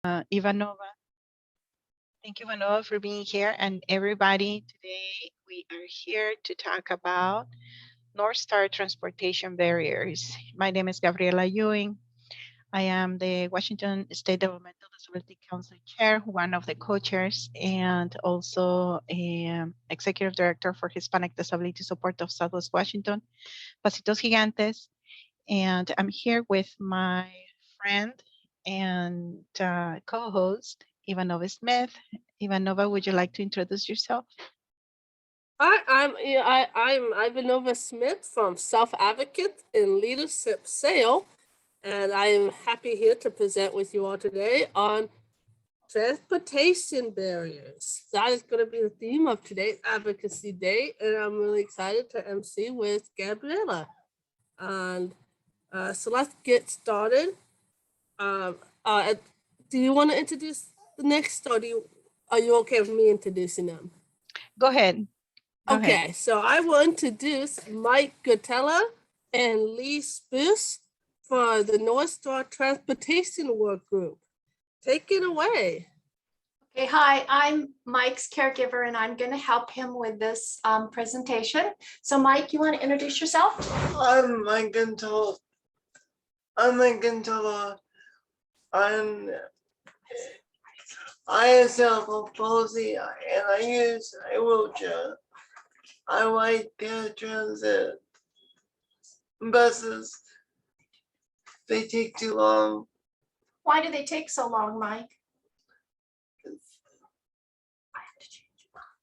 Ivanova. Thank you, Ivanova, for being here. And everybody, today we are here to talk about North Star transportation barriers. My name is Gabriela Ewing. I am the Washington State Developmental Disability Council Chair, one of the co-chairs, and also Executive Director for Hispanic Disability Support of Southwest Washington, Pasitos Gigantes. And I'm here with my friend and co-host, Ivanova Smith. Ivanova, would you like to introduce yourself? I'm Ivanova Smith from Self Advocate in Leadership Sale, and I am happy here to present with you all today on transportation barriers. That is going to be the theme of today's Advocacy Day, and I'm really excited to MC with Gabriela. And so let's get started. Do you want to introduce the next, or are you okay with me introducing them? Go ahead. Okay, so I will introduce Mike Gutella and Lee Spruce for the North Star Transportation Work Group. Take it away. Okay, hi, I'm Mike's caregiver and I'm going to help him with this presentation. So Mike, you want to introduce yourself? I'm Mike Gutella. I have cerebral palsy and I use a wheelchair. I like paratransit buses. They take too long. Why do they take so long, Mike?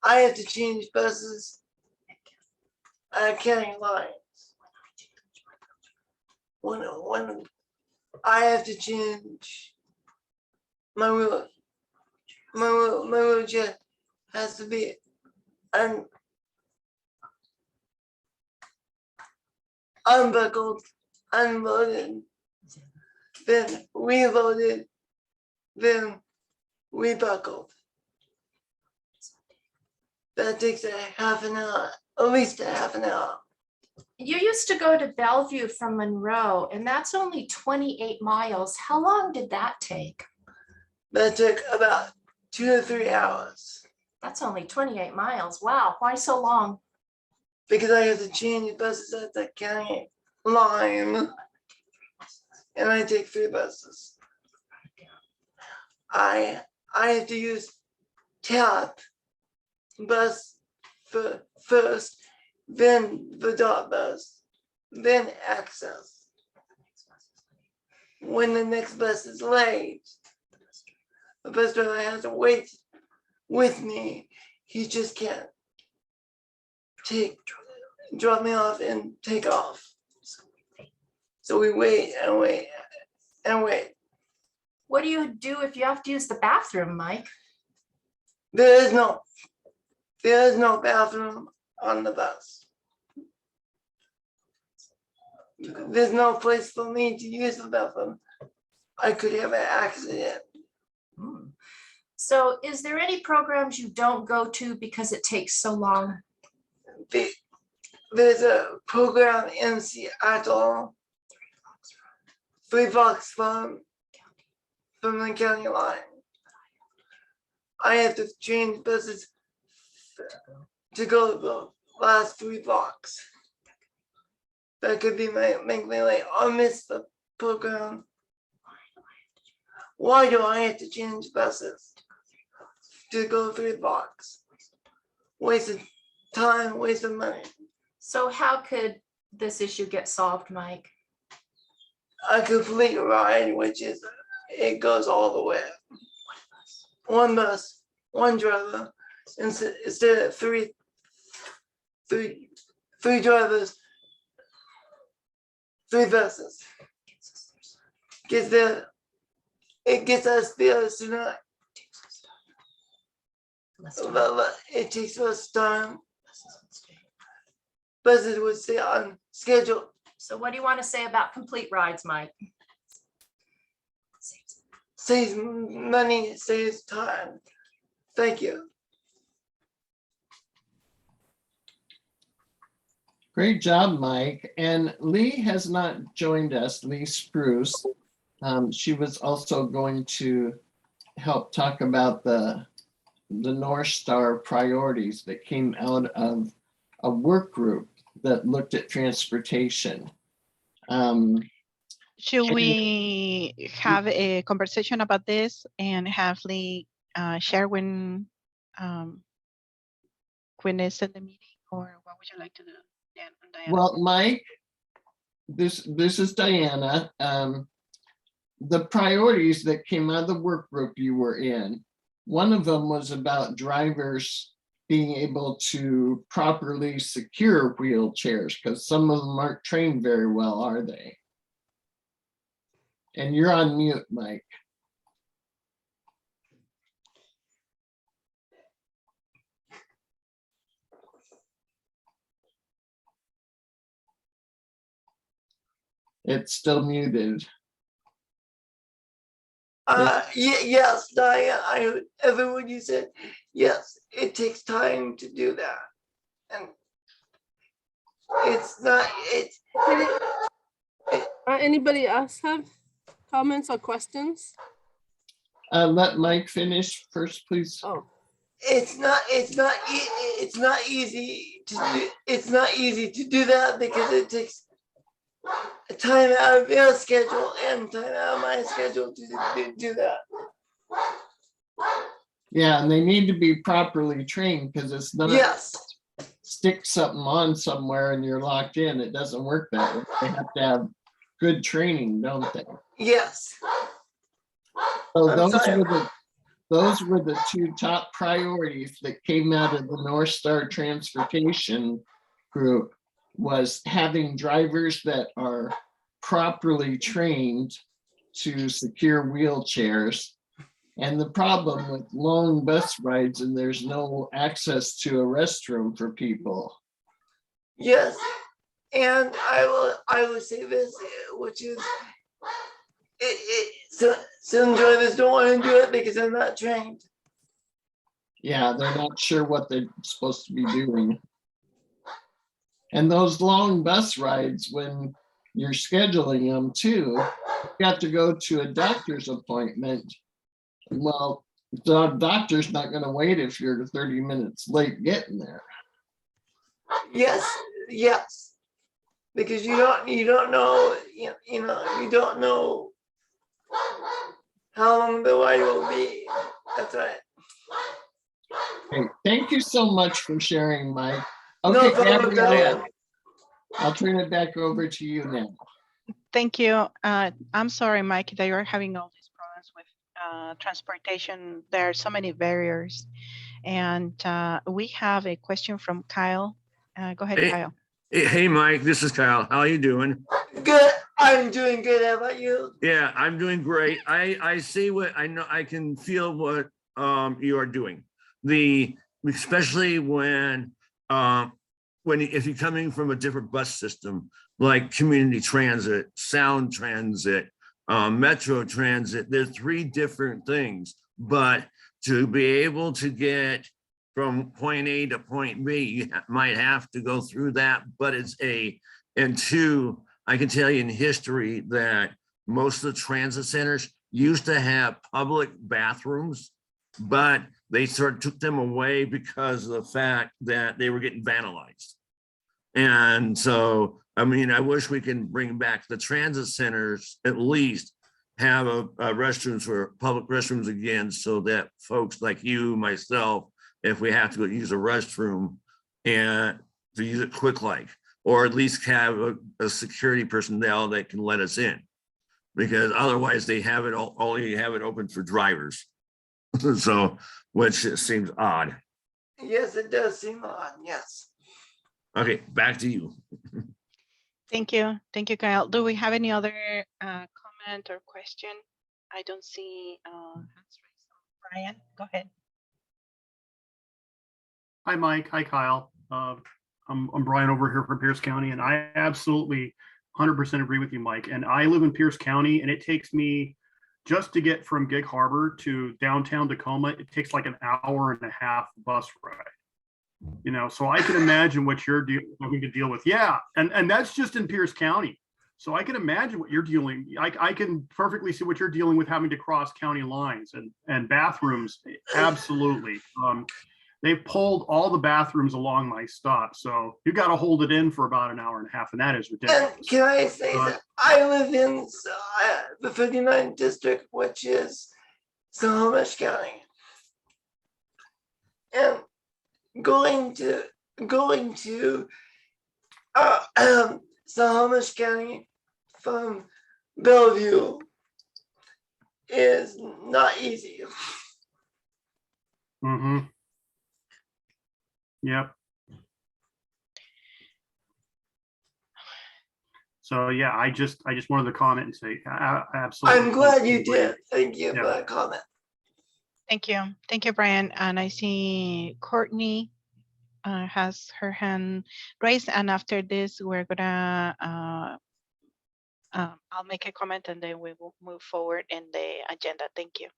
I have to change buses at county lines. When I have to change my wheelchair has to be unbuckled, unloaded, then reloaded, then rebuckled. That takes a half an hour, at least a half an hour. You used to go to Bellevue from Monroe, and that's only 28 miles. How long did that take? That took about 2 to 3 hours. That's only 28 miles. Wow, why so long? Because I have to change buses at the county line, and I take 3 buses. I have to use tap bus first, then the dot bus, then access. When the next bus is late, the bus driver has to wait with me. He just can't drop me off and take off. So we wait and wait and wait. What do you do if you have to use the bathroom, Mike? There is no bathroom on the bus. There's no place for me to use the bathroom. I could have an accident. So is there any programs you don't go to because it takes so long? There's a program in Seattle, 3 blocks from the county line. I have to change buses to go the last 3 blocks. That could be make me late or miss the program. Why do I have to change buses to go 3 blocks? Wasted time, wasted money. So how could this issue get solved, Mike? A complete ride, which is, it goes all the way. 1 bus, 1 driver, instead of three drivers, 3 buses. It gets us there sooner. It takes less time. Buses would stay on schedule. So what do you want to say about complete rides, Mike? Saves money, saves time. Thank you. Great job, Mike. And Lee has not joined us, Lee Spruce. She was also going to help talk about the North Star priorities that came out of a work group that looked at transportation. Should Can we have a conversation about this and have Lee share um, when it's at the meeting, or what would you like to do, Diana? Well, Mike, this is Diana. The priorities that came out of the work group you were in, one of them was about drivers being able to properly secure wheelchairs, because some of them aren't trained very well, are they? And you're on mute, Mike. It's still muted. Yes, Diane, I everyone you said, yes, it takes time to do that. And it's not, Anybody else have comments or questions? Let Mike finish first, please. Oh, it's not easy to do that, because it takes time out of your schedule and time out of my schedule to do that. Yeah, and they need to be properly trained, because it's not Yes, stick something on somewhere and you're locked in. It doesn't work that way. They have to have good training, don't they? yes. So I'm sorry. those were the two top priorities that came out of the North Star Transportation Group, was having drivers that are properly trained to secure wheelchairs. And the problem with long bus rides, and there's no access to a restroom for people. Yes, and I will say this, which is, some drivers don't want to do it because they're not trained. Yeah, they're not sure what they're supposed to be doing. And those long bus rides, when you're scheduling them too, you have to go to a doctor's appointment. Well, the doctor's not going to wait if you're 30 minutes late getting there. Yes, because you don't know, you don't know how long the ride will be. That's right. Okay, thank you so much for sharing, Mike. No Okay, problem, Gabriella, Diane. I'll turn it back over to you now. Thank you. I'm sorry, Mike, that you're having all these problems with transportation. There are so many barriers. And we have a question from Kyle. Go ahead, Hey. Kyle. Hey, Mike, this is Kyle. How are you doing? Good. I'm doing good. How about you? Yeah, I'm doing great. I see what I know. I can feel what you are doing. Especially when if you're coming from a different bus system, like community transit, sound transit, metro transit, there's 3 different things. But to be able to get from point A to point B, you might have to go through that, but and 2, I can tell you in history that most of the transit centers used to have public bathrooms, but they sort of took them away because of the fact that they were getting vandalized. And so, I mean, I wish we can bring back the transit centers, at least have a restrooms for public restrooms again, so that folks like you, myself, if we have to go use a restroom, and to use it quick like, or at least have a security personnel that can let us in, because otherwise they have it only have it open for drivers. So, which seems odd. Yes, it does seem odd. Yes. Okay, back to you. Thank you. Thank you, Kyle. Do we have any other comment or question? I don't see hands raised. Brian, go ahead. Hi, Mike. Hi, Kyle. I'm Brian over here from Pierce County, and I absolutely 100% agree with you, Mike. And I live in Pierce County, and it takes me just to get from Gig Harbor to downtown Tacoma, it takes like an hour and a half bus ride. So I can imagine what you're having to deal with. Yeah, and that's just in Pierce County. So I can imagine what you're dealing. I can perfectly see what you're dealing with, having to cross county lines and bathrooms. Absolutely. They've pulled all the bathrooms along my stop, so you got to hold it in for about an hour and a half, and that is And ridiculous. can I say that I live in the 59th district, which is Snohomish County, and going to Snohomish County from Bellevue is not easy. Mm-hmm. Yep. So yeah, I just wanted to comment and say absolutely. I'm glad you did. Thank you Yeah. for that comment. Thank you, Brian. And I see Courtney has her hand raised, and after this, we're gonna I'll make a comment and then we will move forward in the agenda. Thank you.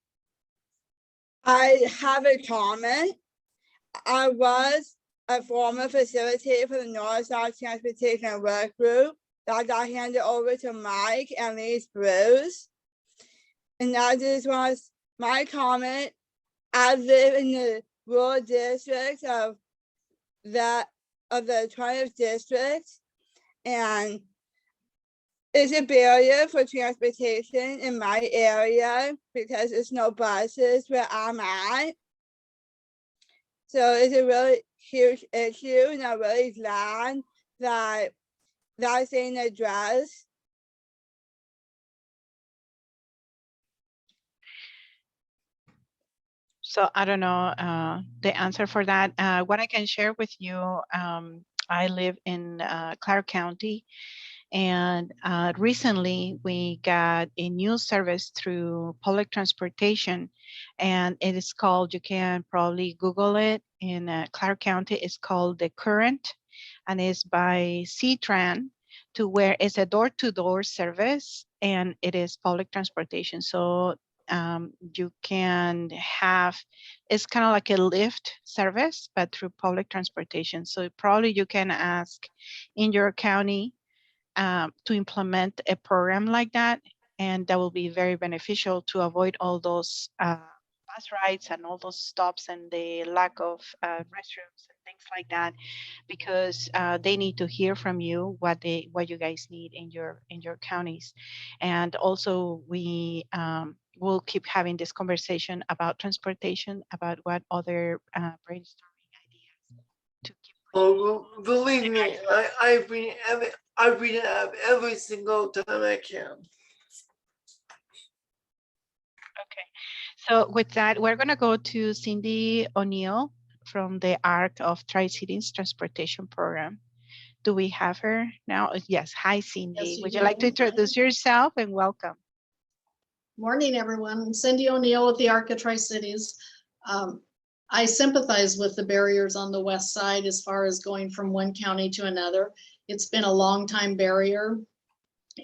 I have a comment. I was a former facilitator for the North South Transportation Work Group that got handed over to Mike and Lise Bruce. And that just was my comment. I live in the rural district of the 20th district, and it's a barrier for transportation in my area because there's no buses where I'm at. So it's a really huge issue, and I'm really glad that that's being addressed. So I don't know the answer for that. What I can share with you, I live in Clark County, and recently we got a new service through public transportation, and it is called, you can probably Google it, in Clark County. It's called The Current, and it's by C-Tran, to where it's a door-to-door service, and it is public transportation. So you can have, it's kind of like a Lyft service, but through public transportation. So probably you can ask in your county to implement a program like that, and that will be very beneficial to avoid all those bus rides and all those stops and the lack of restrooms and things like that, because they need to hear from you what you guys need in your counties. And also we will keep having this conversation about transportation, about what other brainstorming ideas to keep. Oh, believe me, I bring it up every single time I can. Okay, so with that, we're going to go to Cindy O'Neill from the ARC of Tri-Cities Transportation Program. Do we have her now? Yes. Hi, Cindy. Yes, Would you like to introduce yourself, and welcome? Morning, everyone. I'm Cindy O'Neill with the ARC of Tri-Cities. I sympathize with the barriers on the west side as far as going from one county to another. It's been a long time barrier,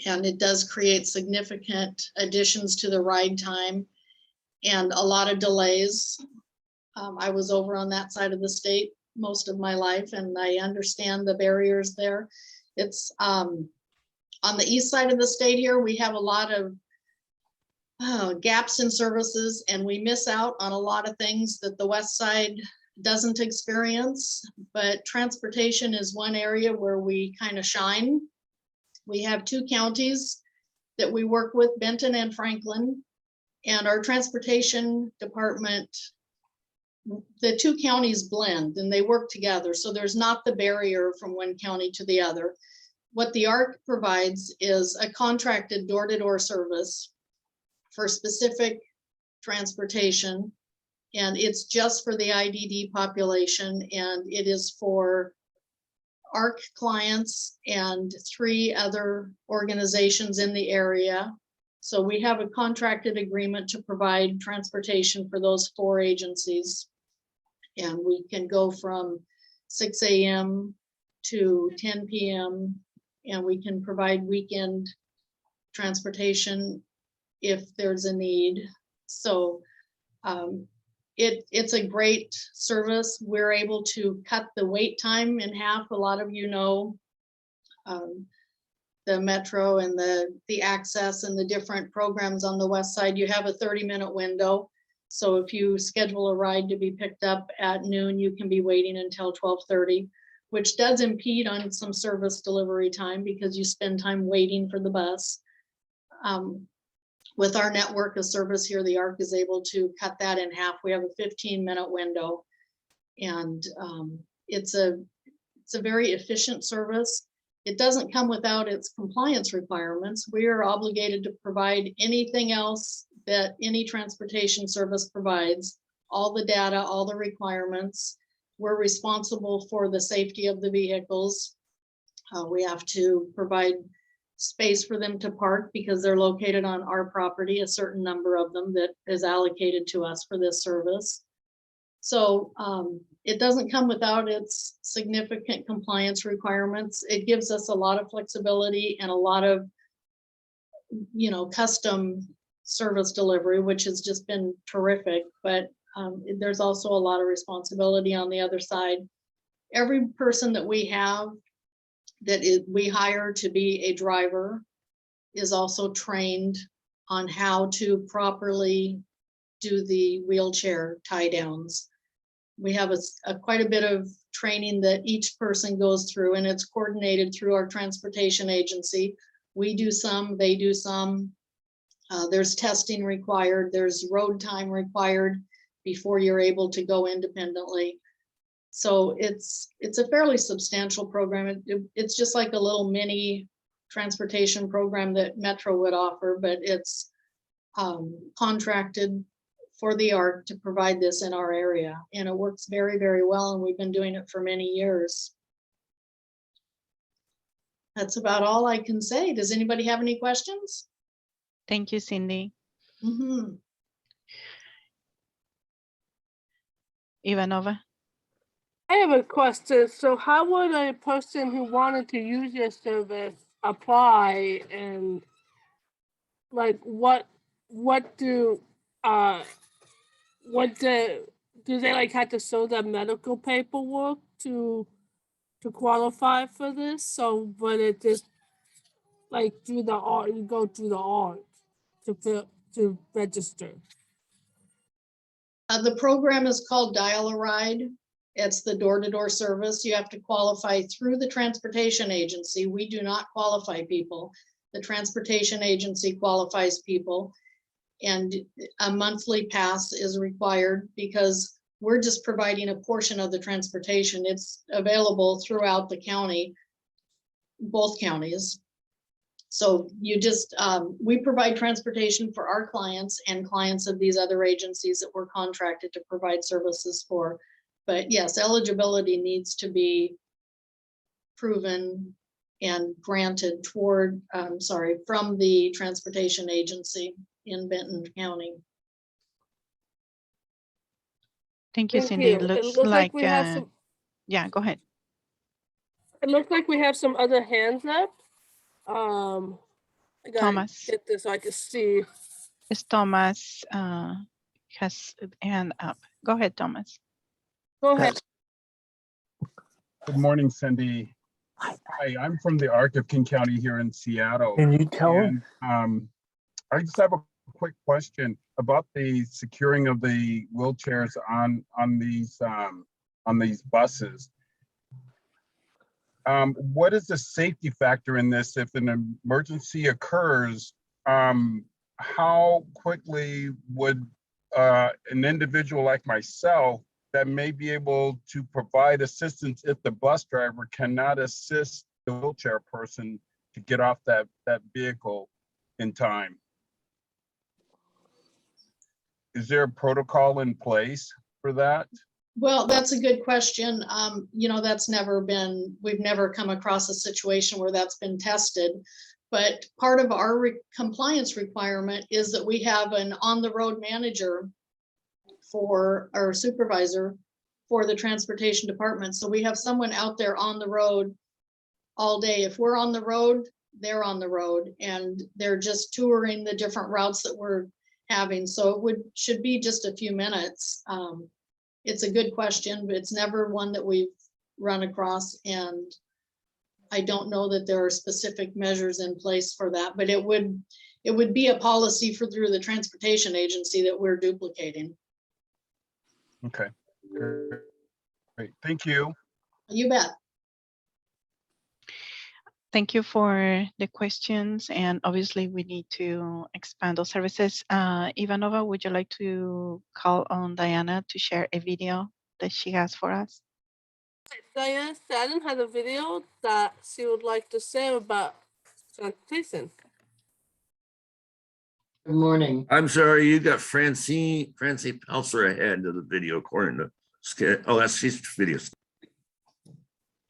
and it does create significant additions to the ride time and a lot of delays. I was over on that side of the state most of my life, and I understand the barriers there. It's on the east side of the state here, we have a lot of gaps in services, and we miss out on a lot of things that the west side doesn't experience. But transportation is one area where we kind of shine. We have two counties that we work with, Benton and Franklin, and our transportation department, the two counties blend and they work together. So there's not the barrier from one county to the other. What the ARC provides is a contracted door-to-door service for specific transportation, and it's just for the IDD population, and it is for ARC clients and 3 other organizations in the area. So we have a contracted agreement to provide transportation for those 4 agencies, and we can go from 6 a.m. to 10 p.m. and we can provide weekend transportation if there's a need. So it's a great service. We're able to cut the wait time in half. A lot of you know the metro and the access and the different programs on the west side, you have a 30-minute window. So if you schedule a ride to be picked up at noon, you can be waiting until 12:30, which does impede on some service delivery time because you spend time waiting for the bus. With our network of service here, the ARC is able to cut that in half. We have a 15-minute window, and it's a very efficient service. It doesn't come without its compliance requirements. We are obligated to provide anything else that any transportation service provides, all the data, all the requirements. We're responsible for the safety of the vehicles. We have to provide space for them to park because they're located on our property, a certain number of them that is allocated to us for this service. So it doesn't come without its significant compliance requirements. It gives us a lot of flexibility and a lot of, custom service delivery, which has just been terrific. But there's also a lot of responsibility on the other side. Every person that we have we hire to be a driver is also trained on how to properly do the wheelchair tie downs. We have quite a bit of training that each person goes through, and it's coordinated through our transportation agency. We do some, they do some. There's testing required, there's road time required before you're able to go independently. So it's a fairly substantial program. It's just like a little mini transportation program that Metro would offer, but it's contracted for the ARC to provide this in our area. And it works very, very well. And we've been doing it for many years. That's about all I can say. Does anybody have any questions? Thank you, Cindy. Ivanova. I have a question. So how would a person who wanted to use your service apply, and like what do they like have to show their medical paperwork to qualify for this? So but it just like through the art, you go through the art to register. The program is called Dial a Ride. It's the door-to-door service. You have to qualify through the transportation agency. We do not qualify people. The transportation agency qualifies people. And a monthly pass is required because we're just providing a portion of the transportation. It's available throughout the county, both counties. So you just, we provide transportation for our clients and clients of these other agencies that we're contracted to provide services for. But yes, eligibility needs to be proven and granted from the transportation agency in Benton County. Thank you, Thank Cindy. you. It It looks looks like, like we have some. yeah, go ahead. It looks like we have some other hands up. I gotta Thomas. get this so I can see. It's Thomas has a hand up. Go ahead, Thomas. Go ahead. Good morning, Cindy. Hi, I'm from the ARC of King County here in Seattle. Can you tell him? I just have a quick question about the securing of the wheelchairs on these buses. What is the safety factor in this? If an emergency occurs, how quickly would an individual like myself that may be able to provide assistance if the bus driver cannot assist the wheelchair person to get off that vehicle in time? Is there a protocol in place for that? Well, that's a good question. We've never come across a situation where that's been tested. But part of our compliance requirement is that we have an on-the-road manager for our supervisor for the transportation department. So we have someone out there on the road all day. If we're on the road, they're on the road, and they're just touring the different routes that we're having. So it should be just a few minutes. It's a good question, but it's never one that we've run across. And I don't know that there are specific measures in place for that, but it would be a policy for through the transportation agency that we're duplicating. Okay. Great. Thank you. You bet. Thank you for the questions. And obviously we need to expand those services. Ivanova, would you like to call on Diana to share a video that she has for us? Diane Shannon had a video that she would like to share about transportation. Good morning. I'm sorry, you got Francie Pelzer ahead of the video according to, oh, that's she's video.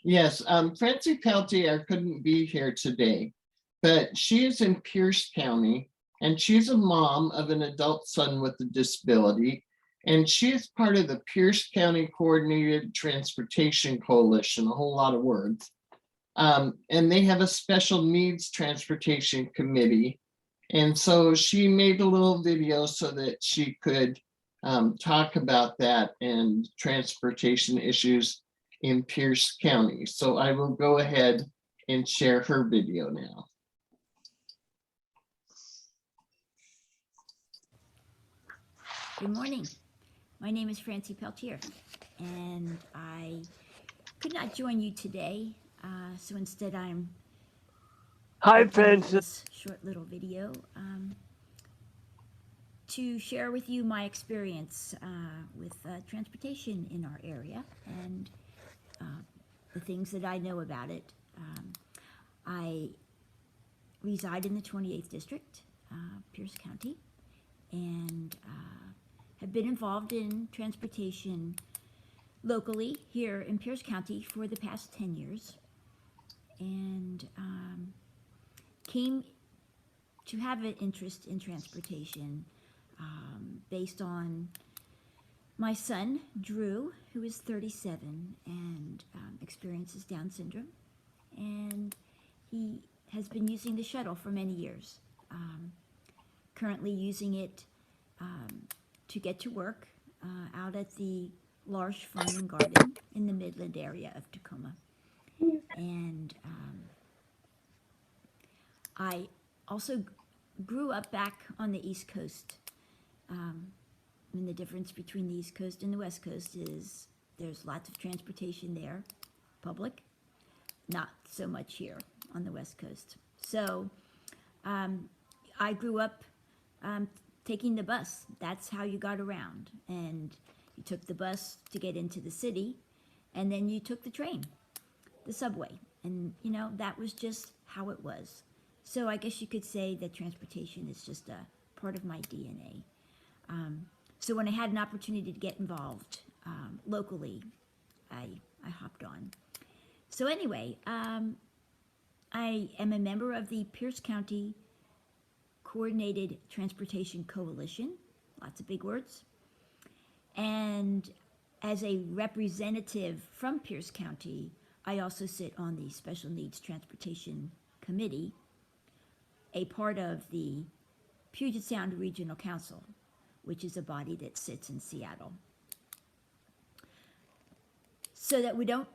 Yes, Francie Peltier couldn't be here today, but she is in Pierce County and she's a mom of an adult son with a disability. And she is part of the Pierce County Coordinated Transportation Coalition, a whole lot of words. And they have a special needs transportation committee. And so she made a little video so that she could talk about that and transportation issues in Pierce County. So I will go ahead and share her video now. Good morning. My name is Francie Peltier, and I could not join you today, so instead I'm this short little video to share with you my experience with transportation in our area and the things that I know about it. I reside in the 28th District, Pierce County, and have been involved in transportation locally here in Pierce County for the past 10 years, and came to have an interest in transportation based on my son, Drew, who is 37 and experiences Down syndrome, and he has been using the shuttle for many years, currently using it to get to work out at the L'Arche Farm and Garden in the Midland area of Tacoma. And I also grew up back on the East Coast. And the difference between the East Coast and the West Coast is there's lots of transportation there, public, not so much here on the West Coast. So I grew up taking the bus. That's how you got around. And you took the bus to get into the city, and then you took the train, the subway. And, you know, that was just how it was. So I guess you could say that transportation is just a part of my DNA. So when I had an opportunity to get involved locally, I hopped on. So anyway, I am a member of the Pierce County Coordinated Transportation Coalition, lots of big words. And as a representative from Pierce County, I also sit on the Special Needs Transportation Committee, a part of the Puget Sound Regional Council, which is a body that sits in Seattle. So that we don't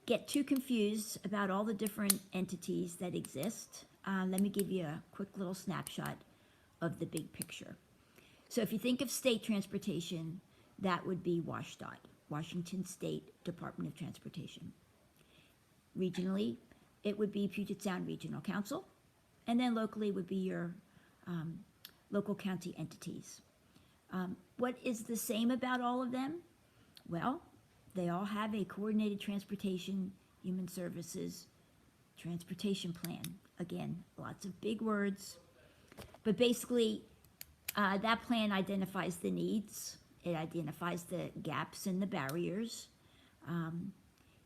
get too confused about all the different entities that exist, let me give you a quick little snapshot of the big picture. So if you think of state transportation, that would be WSDOT, Washington State Department of Transportation. Regionally, it would be Puget Sound Regional Council, and then locally would be your local county entities. What is the same about all of them? Well, they all have a coordinated transportation, human services, transportation plan. Again, lots of big words, but basically that plan identifies the needs. It identifies the gaps and the barriers.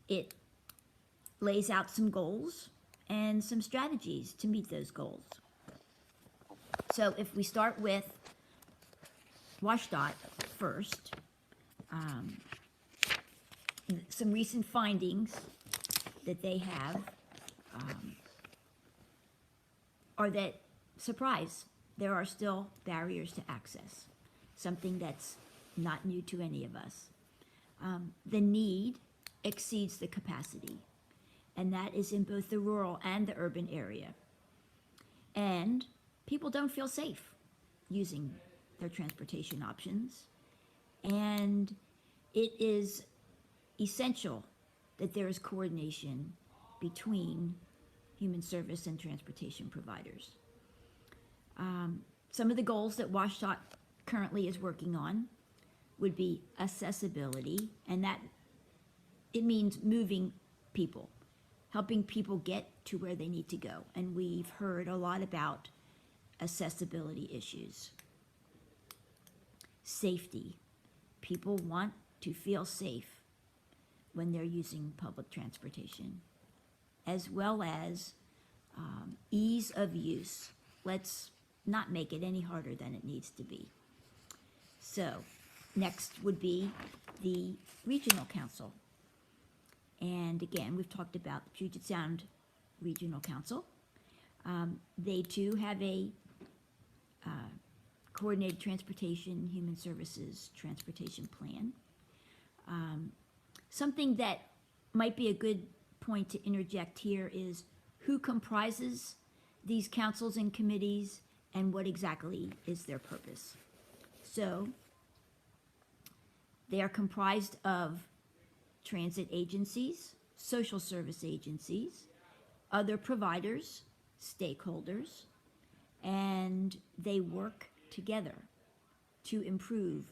It lays out some goals and some strategies to meet those goals. So if we start with WSDOT first, some recent findings that they have are that, surprise, there are still barriers to access, something that's not new to any of us. The need exceeds the capacity. and that is in both the rural and the urban area. And people don't feel safe using their transportation options. And it is essential that there is coordination between human service and transportation providers. Some of the goals that WashDOT currently is working on would be accessibility, and that it means moving people, helping people get to where they need to go. And we've heard a lot about accessibility issues. Safety. People want to feel safe when they're using public transportation, as well as ease of use. Let's not make it any harder than it needs to be. So next would be the Regional Council. And again, we've talked about the Puget Sound Regional Council. They too have a coordinated transportation, human services, transportation plan. Something that might be a good point to interject here is who comprises these councils and committees and what exactly is their purpose. So they are comprised of transit agencies, social service agencies, other providers, stakeholders, and they work together to improve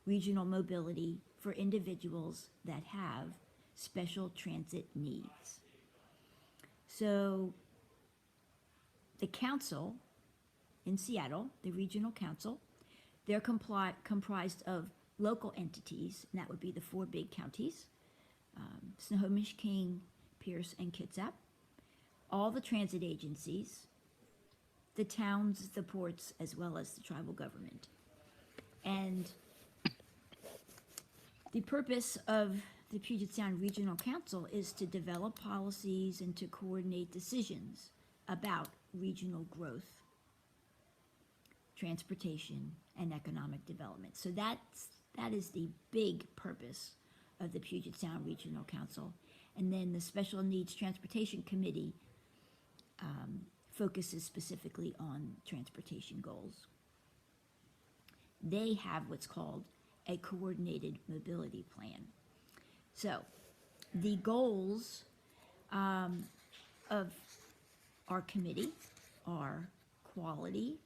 regional mobility for individuals that have special transit needs. So the council in Seattle, the Regional Council, they're comprised of local entities, and that would be the 4 big counties, Snohomish, King, Pierce, and Kitsap, all the transit agencies, the towns, the ports, as well as the tribal government. And the purpose of the Puget Sound Regional Council is to develop policies and to coordinate decisions about regional growth, transportation, and economic development. So that is the big purpose of the Puget Sound Regional Council. And then the Special Needs Transportation Committee focuses specifically on transportation goals. They have what's called a coordinated mobility plan. So the goals of our committee are quality,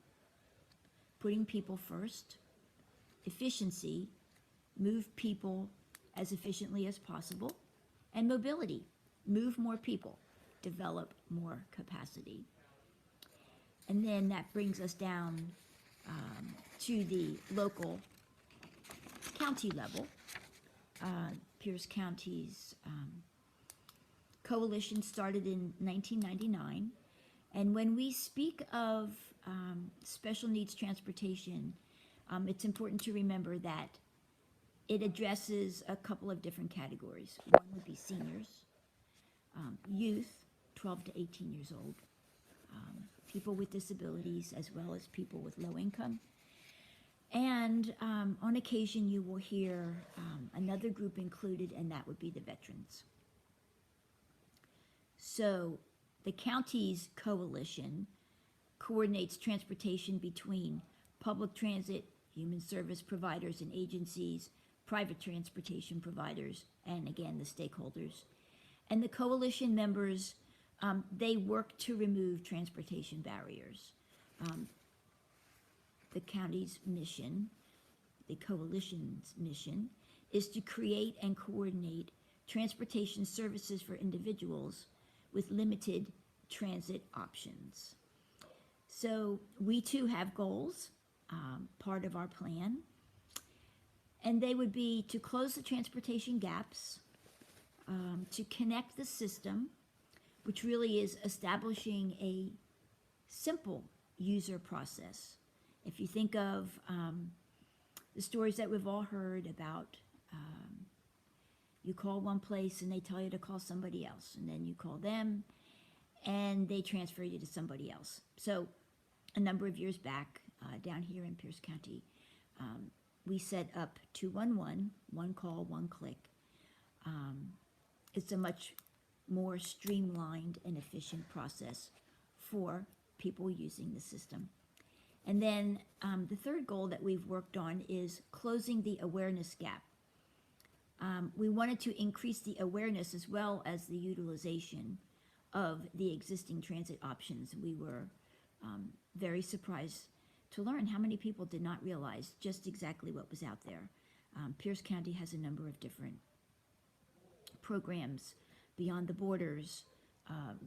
putting people first, efficiency, move people as efficiently as possible, and mobility, move more people, develop more capacity. And then that brings us down to the local county level. Pierce County's coalition started in 1999. And when we speak of special needs transportation, it's important to remember that it addresses a couple of different categories. One would be seniors, youth, 12 to 18 years old, people with disabilities, as well as people with low income. And on occasion, you will hear another group included, and that would be the veterans. So the county's coalition coordinates transportation between public transit, human service providers and agencies, private transportation providers, and again, the stakeholders. And the coalition members, they work to remove transportation barriers. The county's mission, the coalition's mission, is to create and coordinate transportation services for individuals with limited transit options. So we too have goals, part of our plan, and they would be to close the transportation gaps, to connect the system, which really is establishing a simple user process. If you think of the stories that we've all heard about, you call one place and they tell you to call somebody else, and then you call them and they transfer you to somebody else. So a number of years back, down here in Pierce County, we set up 211, one call, one click. It's a much more streamlined and efficient process for people using the system. And then the third goal that we've worked on is closing the awareness gap. We wanted to increase the awareness as well as the utilization of the existing transit options. We were very surprised to learn how many people did not realize just exactly what was out there. Pierce County has a number of different programs, Beyond the Borders,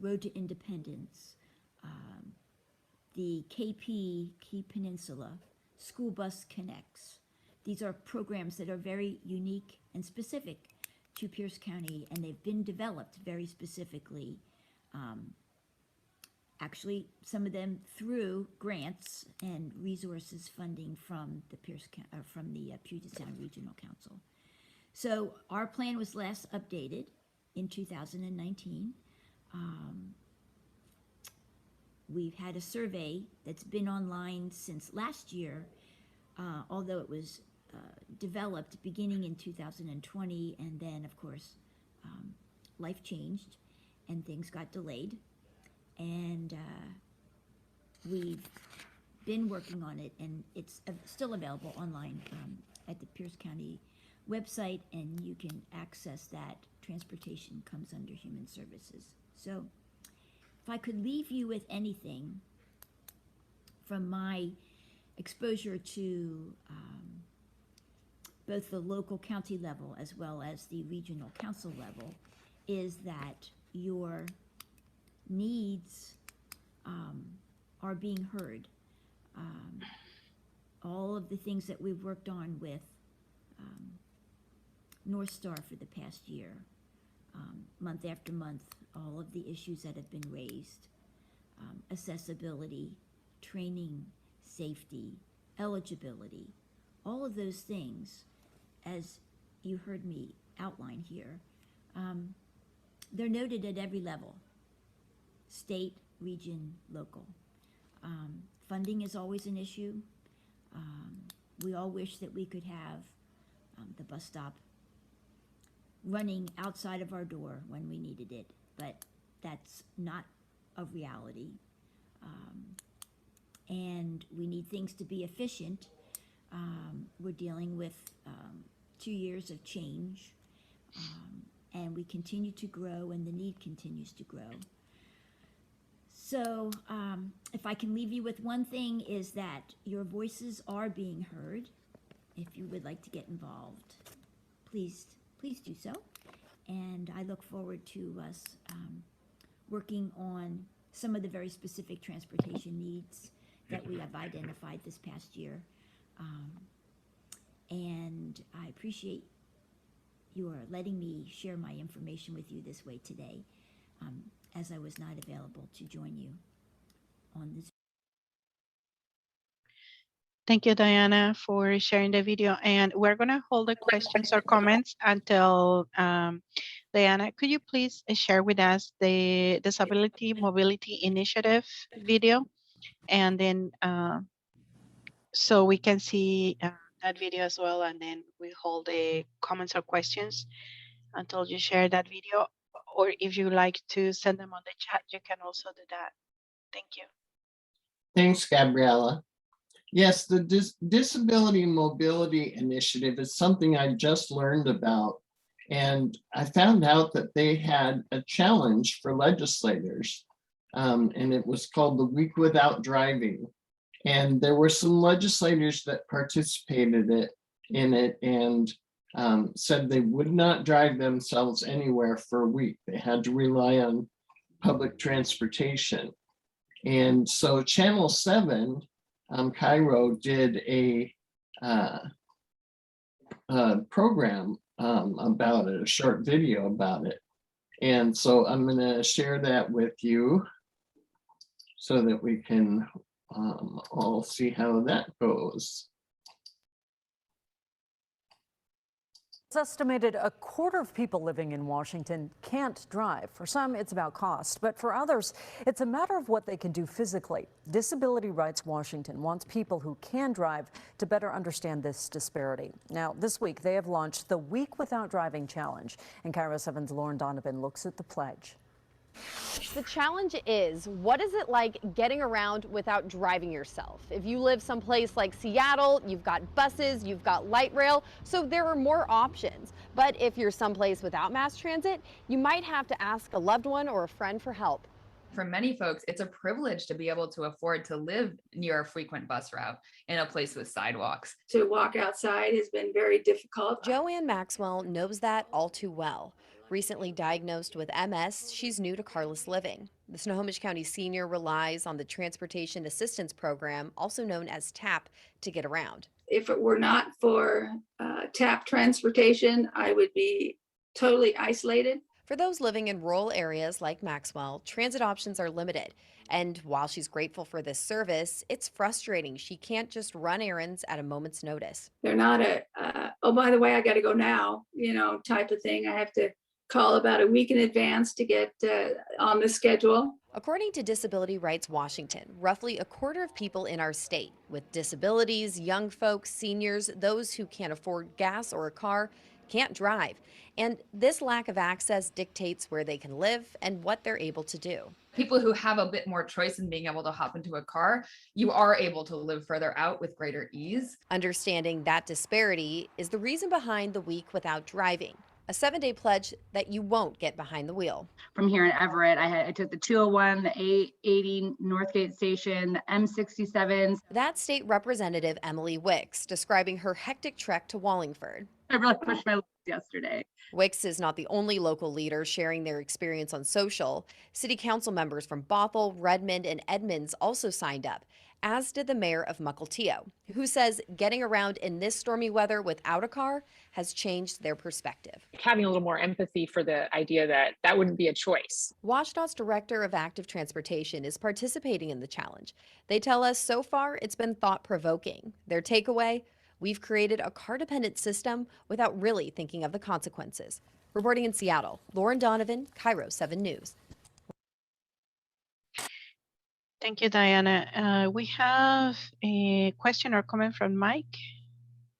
Road to Independence, the KP, Key Peninsula, School Bus Connects. These are programs that are very unique and specific to Pierce County, and they've been developed very specifically. Actually, some of them through grants and resources funding from the Puget Sound Regional Council. So our plan was last updated in 2019. We've had a survey that's been online since last year, although it was developed beginning in 2020, and then of course life changed and things got delayed, and we've been working on it, and it's still available online at the Pierce County website, and you can access that. Transportation comes under Human Services. So if I could leave you with anything from my exposure to both the local county level as well as the regional council level, is that your needs are being heard. All of the things that we've worked on with North Star for the past year, month after month, all of the issues that have been raised, accessibility, training, safety, eligibility, all of those things, as you heard me outline here, they're noted at every level, state, region, local. Funding is always an issue. We all wish that we could have the bus stop running outside of our door when we needed it, but that's not a reality. And we need things to be efficient. We're dealing with 2 years of change, and we continue to grow, and the need continues to grow. So if I can leave you with one thing, is that your voices are being heard. If you would like to get involved, please do so. And I look forward to us working on some of the very specific transportation needs that we have identified this past year. And I appreciate your letting me share my information with you this way today, as I was not available to join you on this. Thank you, Diana, for sharing the video. And we're going to hold the questions or comments until Diana, could you please share with us the Disability Mobility Initiative video? And then so we can see that video as well. And then we hold the comments or questions until you share that video. Or if you like to send them on the chat, you can also do that. Thank you. Thanks, Gabriella. Yes, the Disability Mobility Initiative is something I just learned about. And I found out that they had a challenge for legislators, and it was called the Week Without Driving. And there were some legislators that participated in it and said they would not drive themselves anywhere for a week. They had to rely on public transportation. And so Channel 7, Cairo, did a program about it, a short video about it. And so I'm going to share that with you so that we can all see how that goes. It's estimated a quarter of people living in Washington can't drive. For some, it's about cost, but for others, it's a matter of what they can do physically. Disability Rights Washington wants people who can drive to better understand this disparity. Now, this week, they have launched the Week Without Driving Challenge, and Cairo 7's Lauren Donovan looks at the pledge. The challenge is, what is it like getting around without driving yourself? If you live someplace like Seattle, you've got buses, you've got light rail, so there are more options. But if you're someplace without mass transit, you might have to ask a loved one or a friend for help. For many folks, it's a privilege to be able to afford to live near a frequent bus route in a place with sidewalks. To walk outside has been very difficult. Joanne Maxwell knows that all too well. Recently diagnosed with MS, she's new to carless living. The Snohomish County senior relies on the Transportation Assistance Program, also known as TAP, to get around. If it were not for TAP transportation, I would be totally isolated. For those living in rural areas like Maxwell, transit options are limited. And while she's grateful for this service, it's frustrating. She can't just run errands at a moment's notice. They're not oh, by the way, I got to go now, type of thing. I have to call about a week in advance to get on the schedule. According to Disability Rights Washington, roughly a quarter of people in our state with disabilities, young folks, seniors, those who can't afford gas or a car, can't drive. And this lack of access dictates where they can live and what they're able to do. People who have a bit more choice in being able to hop into a car, you are able to live further out with greater ease. Understanding that disparity is the reason behind the Week Without Driving, a 7-day pledge that you won't get behind the wheel. From here in Everett, I took the 201, the 880 Northgate Station, the M67s. That's State Representative Emily Wicks describing her hectic trek to Wallingford. I really pushed my limits yesterday. Wicks is not the only local leader sharing their experience on social. City council members from Bothell, Redmond, and Edmonds also signed up, as did the mayor of Mukilteo, who says getting around in this stormy weather without a car has changed their perspective. Having a little more empathy for the idea that that wouldn't be a choice. WashDOT's Director of Active Transportation is participating in the challenge. They tell us so far it's been thought-provoking. Their takeaway? We've created a car-dependent system without really thinking of the consequences. Reporting in Seattle, Lauren Donovan, Cairo 7 News. Thank you, Diana. We have a question or comment from Mike.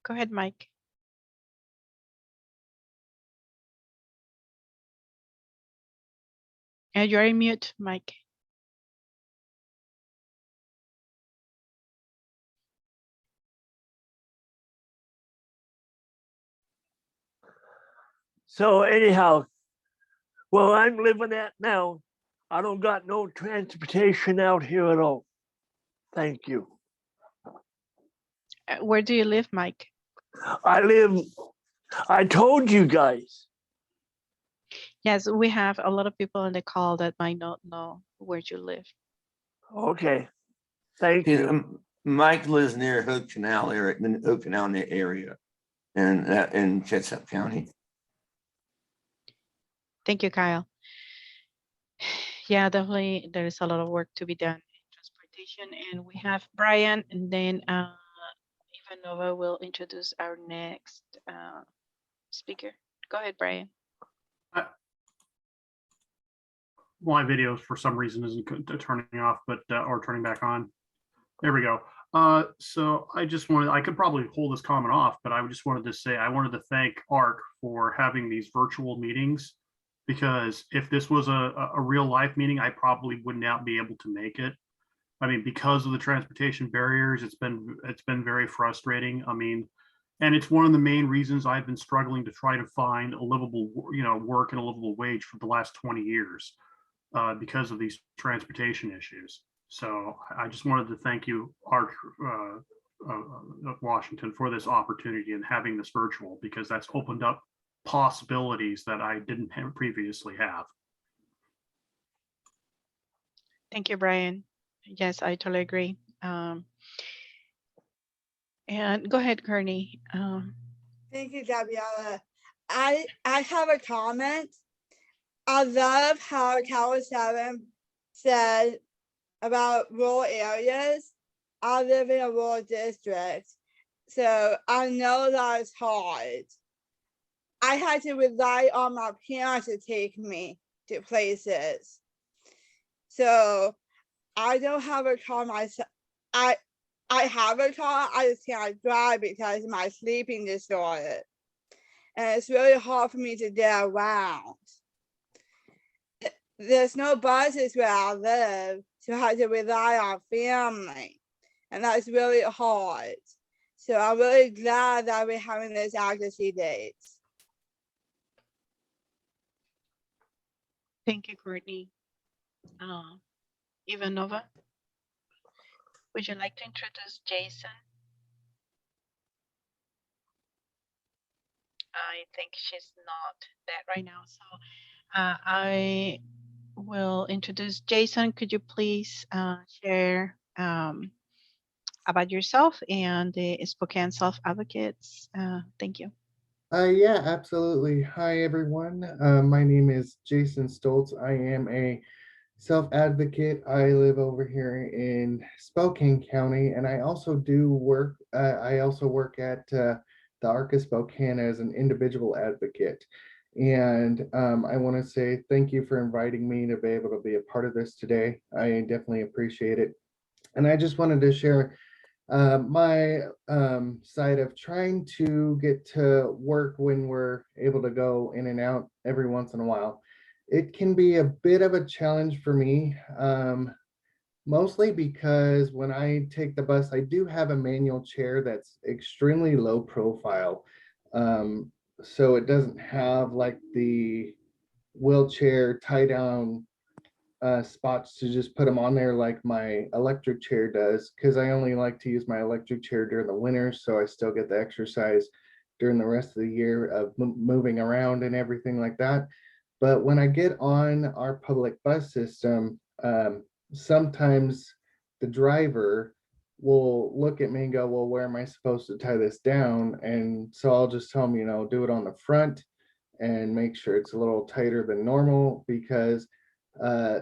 Go ahead, Mike. You're in mute, Mike. So anyhow, well, I'm living that now. I don't got no transportation out here at all. Thank you. Where do you live, Mike? I told you guys. Yes, we have a lot of people on the call that might not know where you live. Okay. Thank you. Mike lives near Hood Canal area, in Kitsap County. Thank you, Kyle. Yeah, definitely there is a lot of work to be done in transportation. And we have Brian, and then Ivanova will introduce our next speaker. Go ahead, Brian. My video for some reason isn't turning off, but or turning back on. There we go. So I could probably hold this comment off, but I just wanted to say I wanted to thank ARC for having these virtual meetings, because if this was a real life meeting, I probably would not be able to make it. I mean, because of the transportation barriers, it's been very frustrating. I mean, and it's one of the main reasons I've been struggling to try to find a livable, work and a livable wage for the last 20 years because of these transportation issues. So I just wanted to thank you, ARC Washington, for this opportunity and having this virtual, because that's opened up possibilities that I didn't previously have. Thank you, Brian. Yes, I totally agree. And go ahead, Kearney. Thank you, Gabriella. I have a comment. I love how Cal 7 said about rural areas. I live in a rural district, so I know that it's hard. I had to rely on my parents to take me to places. So I don't have a car myself. I have a car, I just can't drive because of my sleeping disorder. And it's really hard for me to get around. There's no buses where I live, so I have to rely on family. And that's really hard. So I'm really glad that we're having this advocacy days. Thank you, Courtney. Ivanova, would you like to introduce Jason? I think she's not there right now. So I will introduce Jason. Could you please share about yourself and the Spokane Self Advocates? Thank you. Yeah, absolutely. Hi, everyone. My name is Jason Stoltz. I am a self-advocate. I live over here in Spokane County, and I also work at the ARCA Spokane as an individual advocate. And I want to say thank you for inviting me to be able to be a part of this today. I definitely appreciate it. And I just wanted to share my side of trying to get to work when we're able to go in and out every once in a while. It can be a bit of a challenge for me, mostly because when I take the bus, I do have a manual chair that's extremely low profile. So it doesn't have like the wheelchair tie down spots to just put them on there like my electric chair does, because I only like to use my electric chair during the winter, so I still get the exercise during the rest of the year of moving around and everything like that. But when I get on our public bus system, sometimes the driver will look at me and go, well, where am I supposed to tie this down? And so I'll just tell them, do it on the front and make sure it's a little tighter than normal, because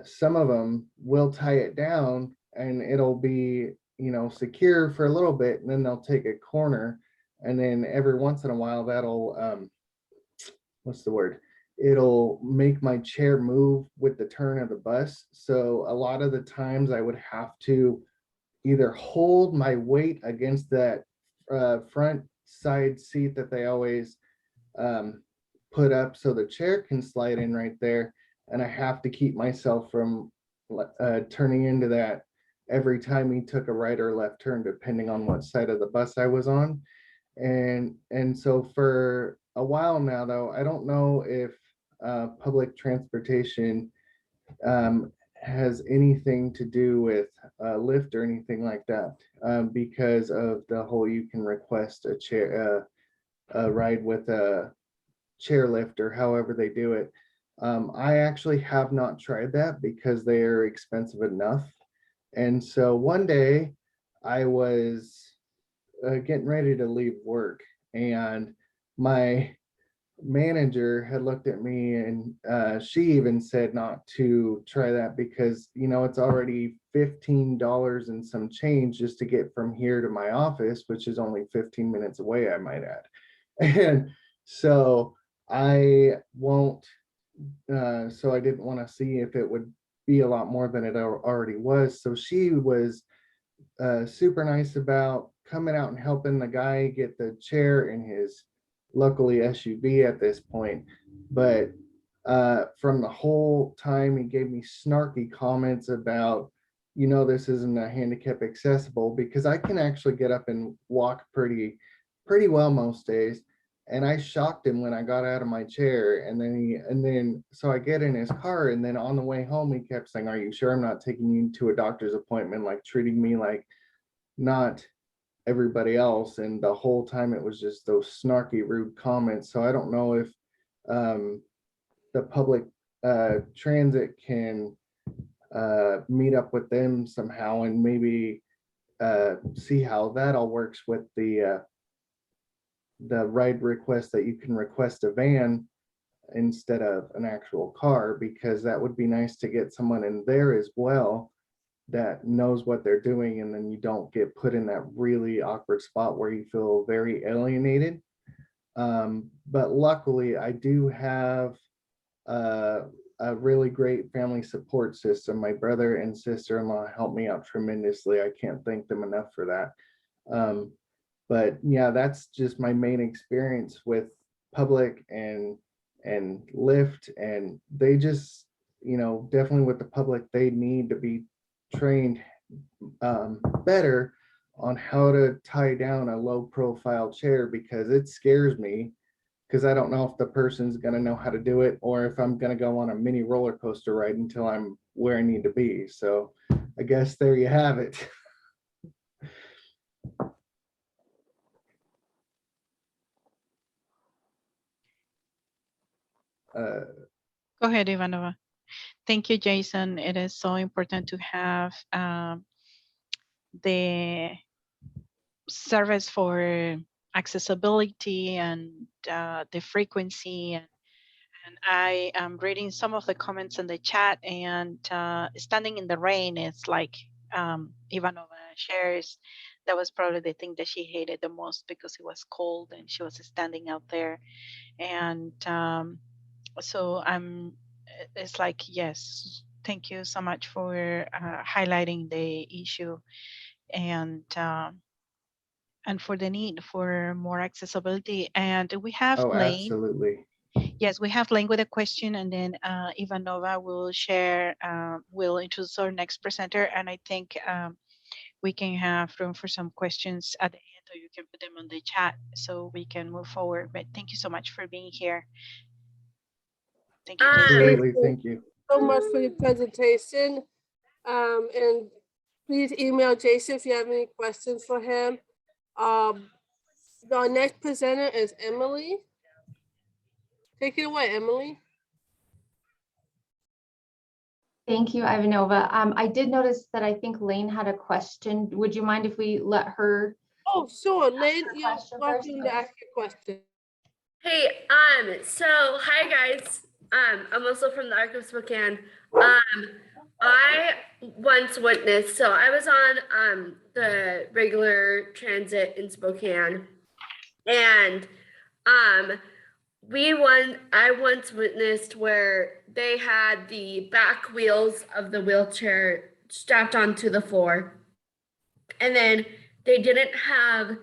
some of them will tie it down and it'll be, secure for a little bit, and then they'll take a corner, and then every once in a while that'll what's the word? It'll make my chair move with the turn of the bus. So a lot of the times I would have to either hold my weight against that front side seat that they always put up so the chair can slide in right there, and I have to keep myself from turning into that every time he took a right or left turn, depending on what side of the bus I was on. And so for a while now, though, I don't know if public transportation has anything to do with Lyft or anything like that, because of the whole you can request a chair, a ride with a chairlift or however they do it. I actually have not tried that because they are expensive enough. And so one day I was getting ready to leave work, and my manager had looked at me, and she even said not to try that because it's already $15 and some change just to get from here to my office, which is only 15 minutes away, I might add. And so I won't so I didn't want to see if it would be a lot more than it already was. So she was super nice about coming out and helping the guy get the chair in his luckily SUV at this point. But from the whole time, he gave me snarky comments about, this isn't a handicap accessible, because I can actually get up and walk pretty well most days. And I shocked him when I got out of my chair, and then so I get in his car, and then on the way home he kept saying, "Are you sure I'm not taking you to a doctor's appointment?" Like treating me like not everybody else. And the whole time it was just those snarky, rude comments. So I don't know if the public transit can meet up with them somehow and maybe see how that all works with the ride request, that you can request a van instead of an actual car, because that would be nice to get someone in there as well that knows what they're doing, and then you don't get put in that really awkward spot where you feel very alienated. But luckily, I do have a really great family support system. My brother and sister-in-law helped me out tremendously. I can't thank them enough for that. But yeah, that's just my main experience with public and Lyft, and they just, you know, definitely with the public, they need to be trained better on how to tie down a low profile chair, because it scares me, because I don't know if the person's going to know how to do it, or if I'm going to go on a mini roller coaster ride until I'm where I need to be. So I guess there you have it. Go ahead, Ivanova. Thank you, Jason. It is so important to have the service for accessibility and the frequency. And I am reading some of the comments in the chat, and standing in the rain is like Ivanova shares. That was probably the thing that she hated the most, because it was cold and she was standing out there. And so it's like, yes, thank you so much for highlighting the issue, and for the need for more accessibility. And we have Oh, Lane. absolutely. Yes, we have Lane with a question, and then Ivanova will share, will introduce our next presenter. And I think we can have room for some questions at the end, or you can put them on the chat so we can move forward. But thank you so much for being here. Thank you, Jason. Absolutely, thank you. So much for your presentation. And please email Jason if you have any questions for him. Our next presenter is Emily. Take it away, Emily. Thank you, Ivanova. I did notice that I think Lane had a question. Would you mind if we let her? Oh, sure. Lane, you're welcome to ask your question. Hey, so hi guys. I'm also from the Arc of Spokane. I once witnessed, so I was on the regular transit in Spokane, and I once witnessed where they had the back wheels of the wheelchair strapped onto the floor, and then they didn't have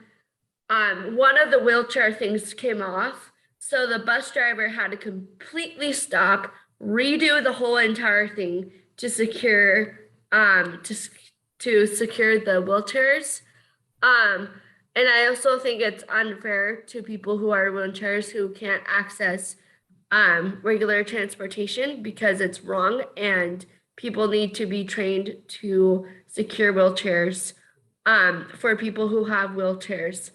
one of the wheelchair things came off. So the bus driver had to completely stop, redo the whole entire thing to secure to secure the wheelchairs. And I also think it's unfair to people who are wheelchairs who can't access regular transportation, because it's wrong, and people need to be trained to secure wheelchairs for people who have wheelchairs.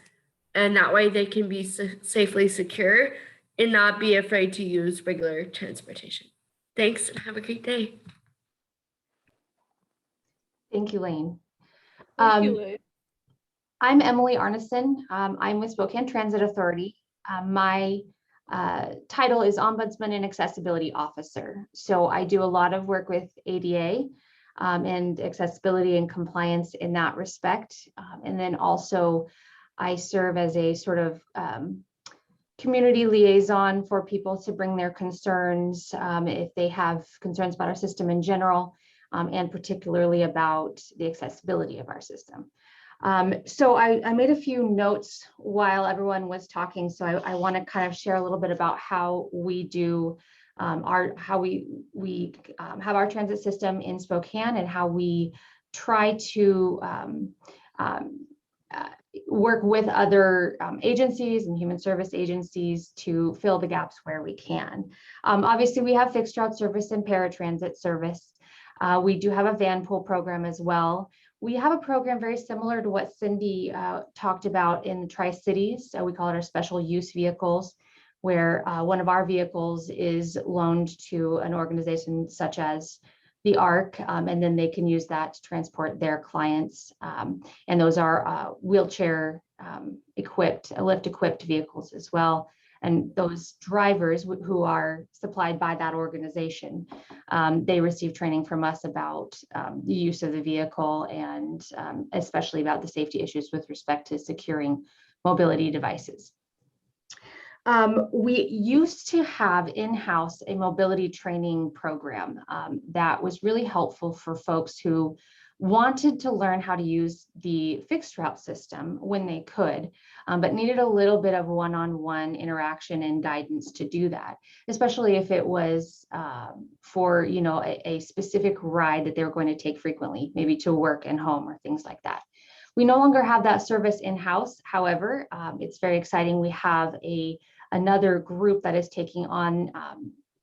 And that way they can be safely secure and not be afraid to use regular transportation. Thanks, and have a great day. Thank you, Lane. Thank you, Lane. I'm Emily Arneson. I'm with Spokane Transit Authority. My title is Ombudsman and Accessibility Officer. So I do a lot of work with ADA and accessibility and compliance in that respect. And then also I serve as a sort of community liaison for people to bring their concerns if they have concerns about our system in general, and particularly about the accessibility of our system. So I made a few notes while everyone was talking. So I want to kind of share a little bit about how we do how we have our transit system in Spokane, and how we try to work with other agencies and human service agencies to fill the gaps where we can. Obviously, we have fixed route service and paratransit service. We do have a van pool program as well. We have a program very similar to what Cindy talked about in the Tri-Cities. So we call it our special use vehicles, where one of our vehicles is loaned to an organization such as the ARC, and then they can use that to transport their clients. And those are wheelchair equipped, lift equipped vehicles as well. And those drivers who are supplied by that organization, they receive training from us about the use of the vehicle, and especially about the safety issues with respect to securing mobility devices. We used to have in-house a mobility training program that was really helpful for folks who wanted to learn how to use the fixed route system when they could, but needed a little bit of one-on-one interaction and guidance to do that, especially if it was for, you know, a specific ride that they were going to take frequently, maybe to work and home or things like that. We no longer have that service in-house. However, it's very exciting. We have another group that is taking on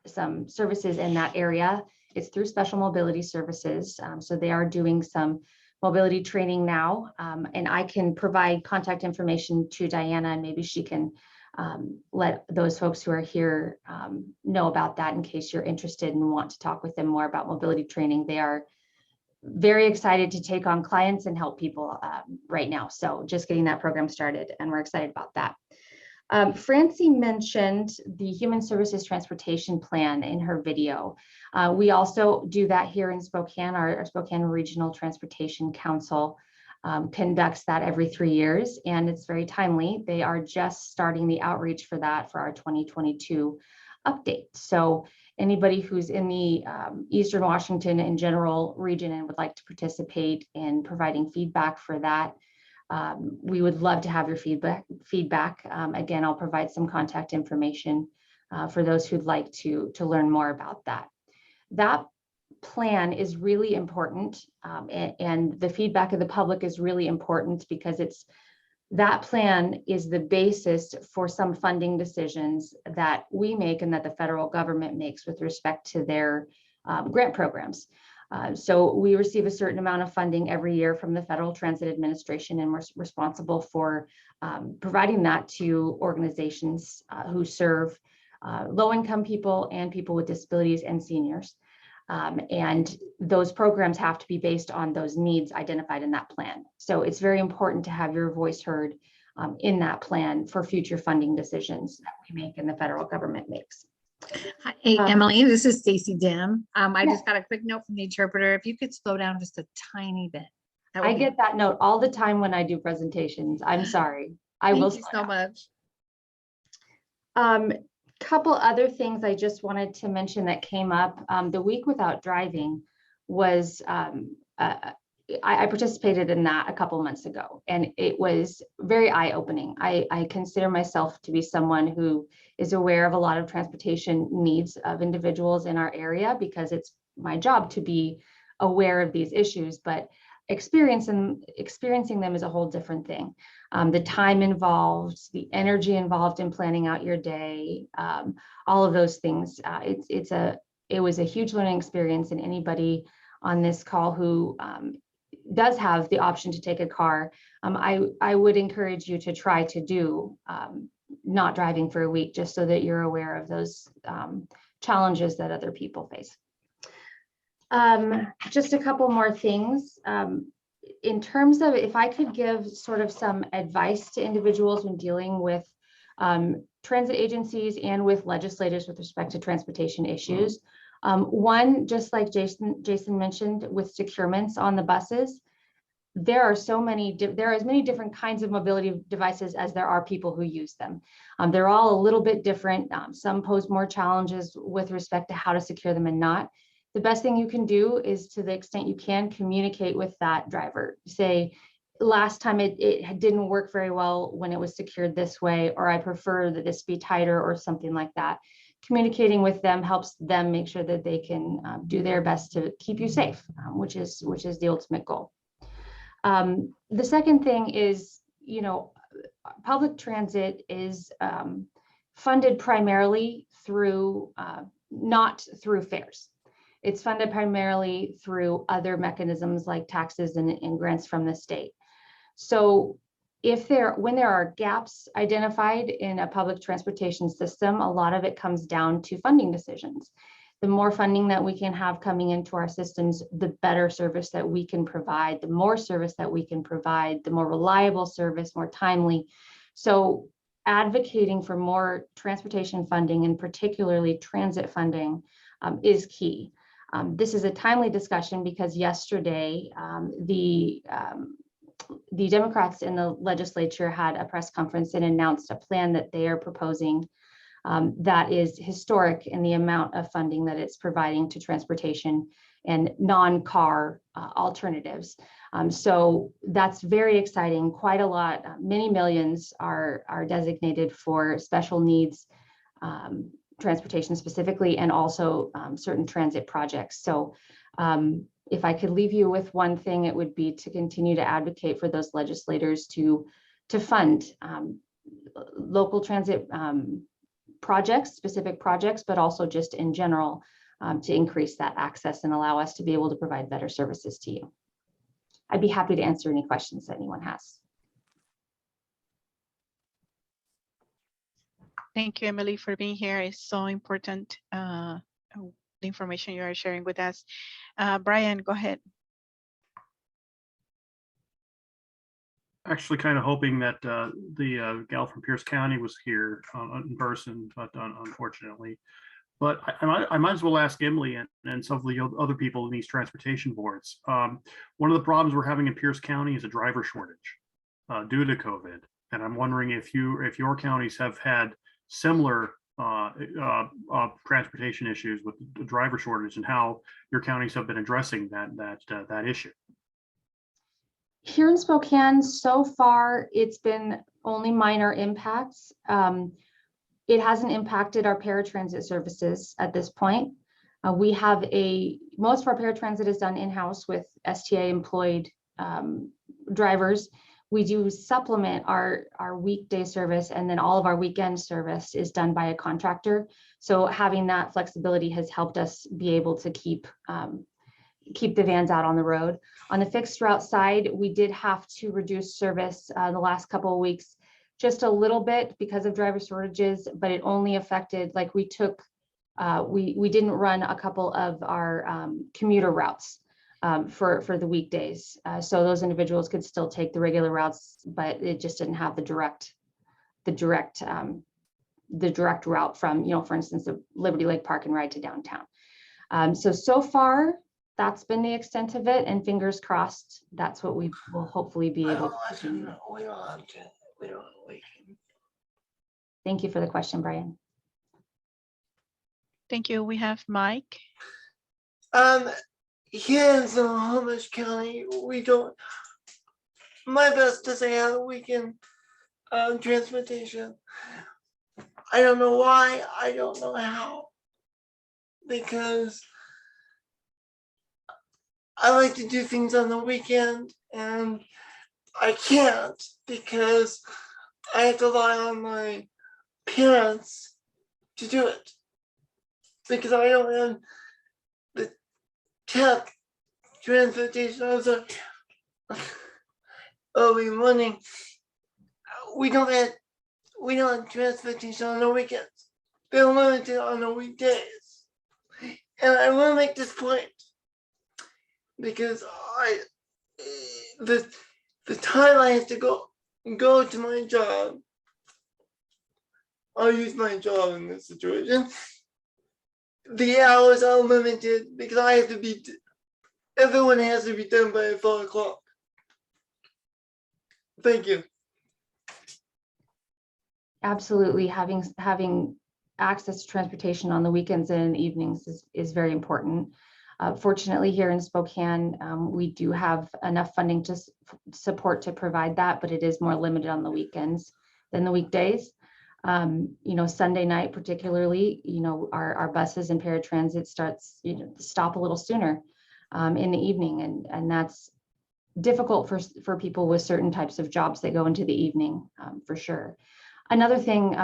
some services in that area. It's through Special Mobility Services. So they are doing some mobility training now, and I can provide contact information to Diana, and maybe she can let those folks who are here know about that in case you're interested and want to talk with them more about mobility training. They are very excited to take on clients and help people right now. So just getting that program started, and we're excited about that. Francie mentioned the Human Services Transportation Plan in her video. We also do that here in Spokane. Our Spokane Regional Transportation Council conducts that every 3 years, and it's very timely. They are just starting the outreach for that for our 2022 update. So anybody who's in the Eastern Washington in general region and would like to participate in providing feedback for that, we would love to have your feedback. Again, I'll provide some contact information for those who'd like to learn more about that. That plan is really important, and the feedback of the public is really important because that plan is the basis for some funding decisions that we make and that the federal government makes with respect to their grant programs. So we receive a certain amount of funding every year from the Federal Transit Administration, and we're responsible for providing that to organizations who serve low-income people and people with disabilities and seniors. And those programs have to be based on those needs identified in that plan. So it's very important to have your voice heard in that plan for future funding decisions that we make and the federal government makes. Hey, Emily, this is Stacy Dim. I just got a quick note from the interpreter. If you could slow down just a tiny bit. I get that note all the time when I do presentations. I'm sorry. I will. Thank you so much. Couple other things I just wanted to mention that came up. The week without driving was, I participated in that a couple months ago, and it was very eye-opening. I consider myself to be someone who is aware of a lot of transportation needs of individuals in our area because it's my job to be aware of these issues, but experiencing them is a whole different thing. The time involved, the energy involved in planning out your day, all of those things. It was a huge learning experience, and anybody on this call who does have the option to take a car, I would encourage you to try to do not driving for a week, just so that you're aware of those challenges that other people face. Just a couple more things. In terms of, if I could give sort of some advice to individuals when dealing with transit agencies and with legislators with respect to transportation issues. One, just like Jason mentioned with securements on the buses, there are as many different kinds of mobility devices as there are people who use them. They're all a little bit different. Some pose more challenges with respect to how to secure them and not. The best thing you can do is, to the extent you can, communicate with that driver. Say, last time it didn't work very well when it was secured this way, or I prefer that this be tighter, or something like that. Communicating with them helps them make sure that they can do their best to keep you safe, which is the ultimate goal. The second thing is, public transit is funded primarily through, not through fares. It's funded primarily through other mechanisms like taxes and grants from the state. So when there are gaps identified in a public transportation system, a lot of it comes down to funding decisions. The more funding that we can have coming into our systems, the better service that we can provide, the more service that we can provide, the more reliable service, more timely. So advocating for more transportation funding, and particularly transit funding, is key. This is a timely discussion because yesterday, the the Democrats in the legislature had a press conference and announced a plan that they are proposing that is historic in the amount of funding that it's providing to transportation and non-car alternatives. So that's very exciting, quite a lot. Many millions are designated for special needs transportation specifically, and also certain transit projects. So if I could leave you with one thing, it would be to continue to advocate for those legislators to fund local transit projects, specific projects, but also just in general to increase that access and allow us to be able to provide better services to you. I'd be happy to answer any questions that anyone has. Thank you, Emily, for being here. It's so important, the information you are sharing with us. Brian, go ahead. Actually kind of hoping that the gal from Pierce County was here in person, but unfortunately. But I might as well ask Emily and some of the other people in these transportation boards. One of the problems we're having in Pierce County is a driver shortage due to COVID. And I'm wondering if your counties have had similar transportation issues with the driver shortage, and how your counties have been addressing that issue. Here in Spokane, so far, it's been only minor impacts. It hasn't impacted our paratransit services at this point. We have most of our paratransit is done in-house with STA employed drivers. We do supplement our weekday service, and then all of our weekend service is done by a contractor. So having that flexibility has helped us be able to keep the vans out on the road. On the fixed route side, we did have to reduce service the last couple of weeks, just a little bit because of driver shortages, but it only affected, like we didn't run a couple of our commuter routes for the weekdays. So those individuals could still take the regular routes, but it just didn't have the direct route from, for instance, the Liberty Lake Park and ride to downtown. So far, that's been the extent of it, and fingers crossed, that's what we will hopefully be able to do. Thank you for the question, Brian. Thank you. We have Mike. Here in Snohomish County, we don't. My best to say have weekend transportation. I don't know why. I don't know how. Because I like to do things on the weekend, and I can't because I have to rely on my parents to do it. Because I don't have the tech transportation. I was like, early morning. We don't have transportation on the weekends. They're limited on the weekdays. And I want to make this point because the time I have to go to my job, I'll use my job in this situation. The hours are limited because I have to be. Everyone has to be done by 4 o'clock. Thank you. Absolutely, having access to transportation on the weekends and in the evenings is very important. Fortunately, here in Spokane, we do have enough funding to support to provide that, but it is more limited on the weekends than the weekdays. Sunday night particularly, our buses and paratransit stop a little sooner in the evening, and that's difficult for people with certain types of jobs that go into the evening, for sure. Another thing,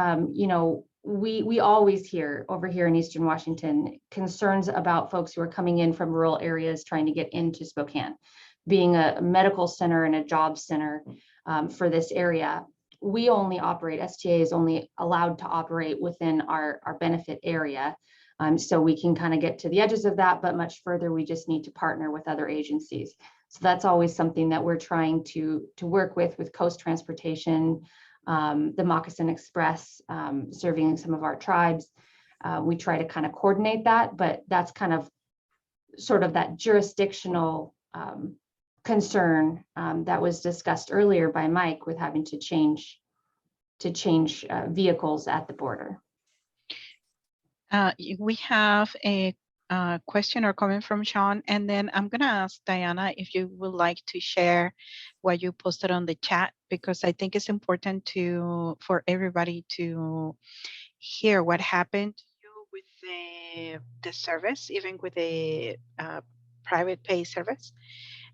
we always hear over here in Eastern Washington concerns about folks who are coming in from rural areas trying to get into Spokane. Being a medical center and a job center for this area, we only operate, STA is only allowed to operate within our benefit area. So we can kind of get to the edges of that, but much further, we just need to partner with other agencies. So that's always something that we're trying to work with Coast Transportation, the Moccasin Express, serving some of our tribes. We try to kind of coordinate that, but that's kind of sort of that jurisdictional concern that was discussed earlier by Mike with having to change vehicles at the border. We have a question or comment from Sean, and then I'm gonna ask Diana if you would like to share what you posted on the chat, because I think it's important for everybody to hear what happened to you with the service, even with the private pay service,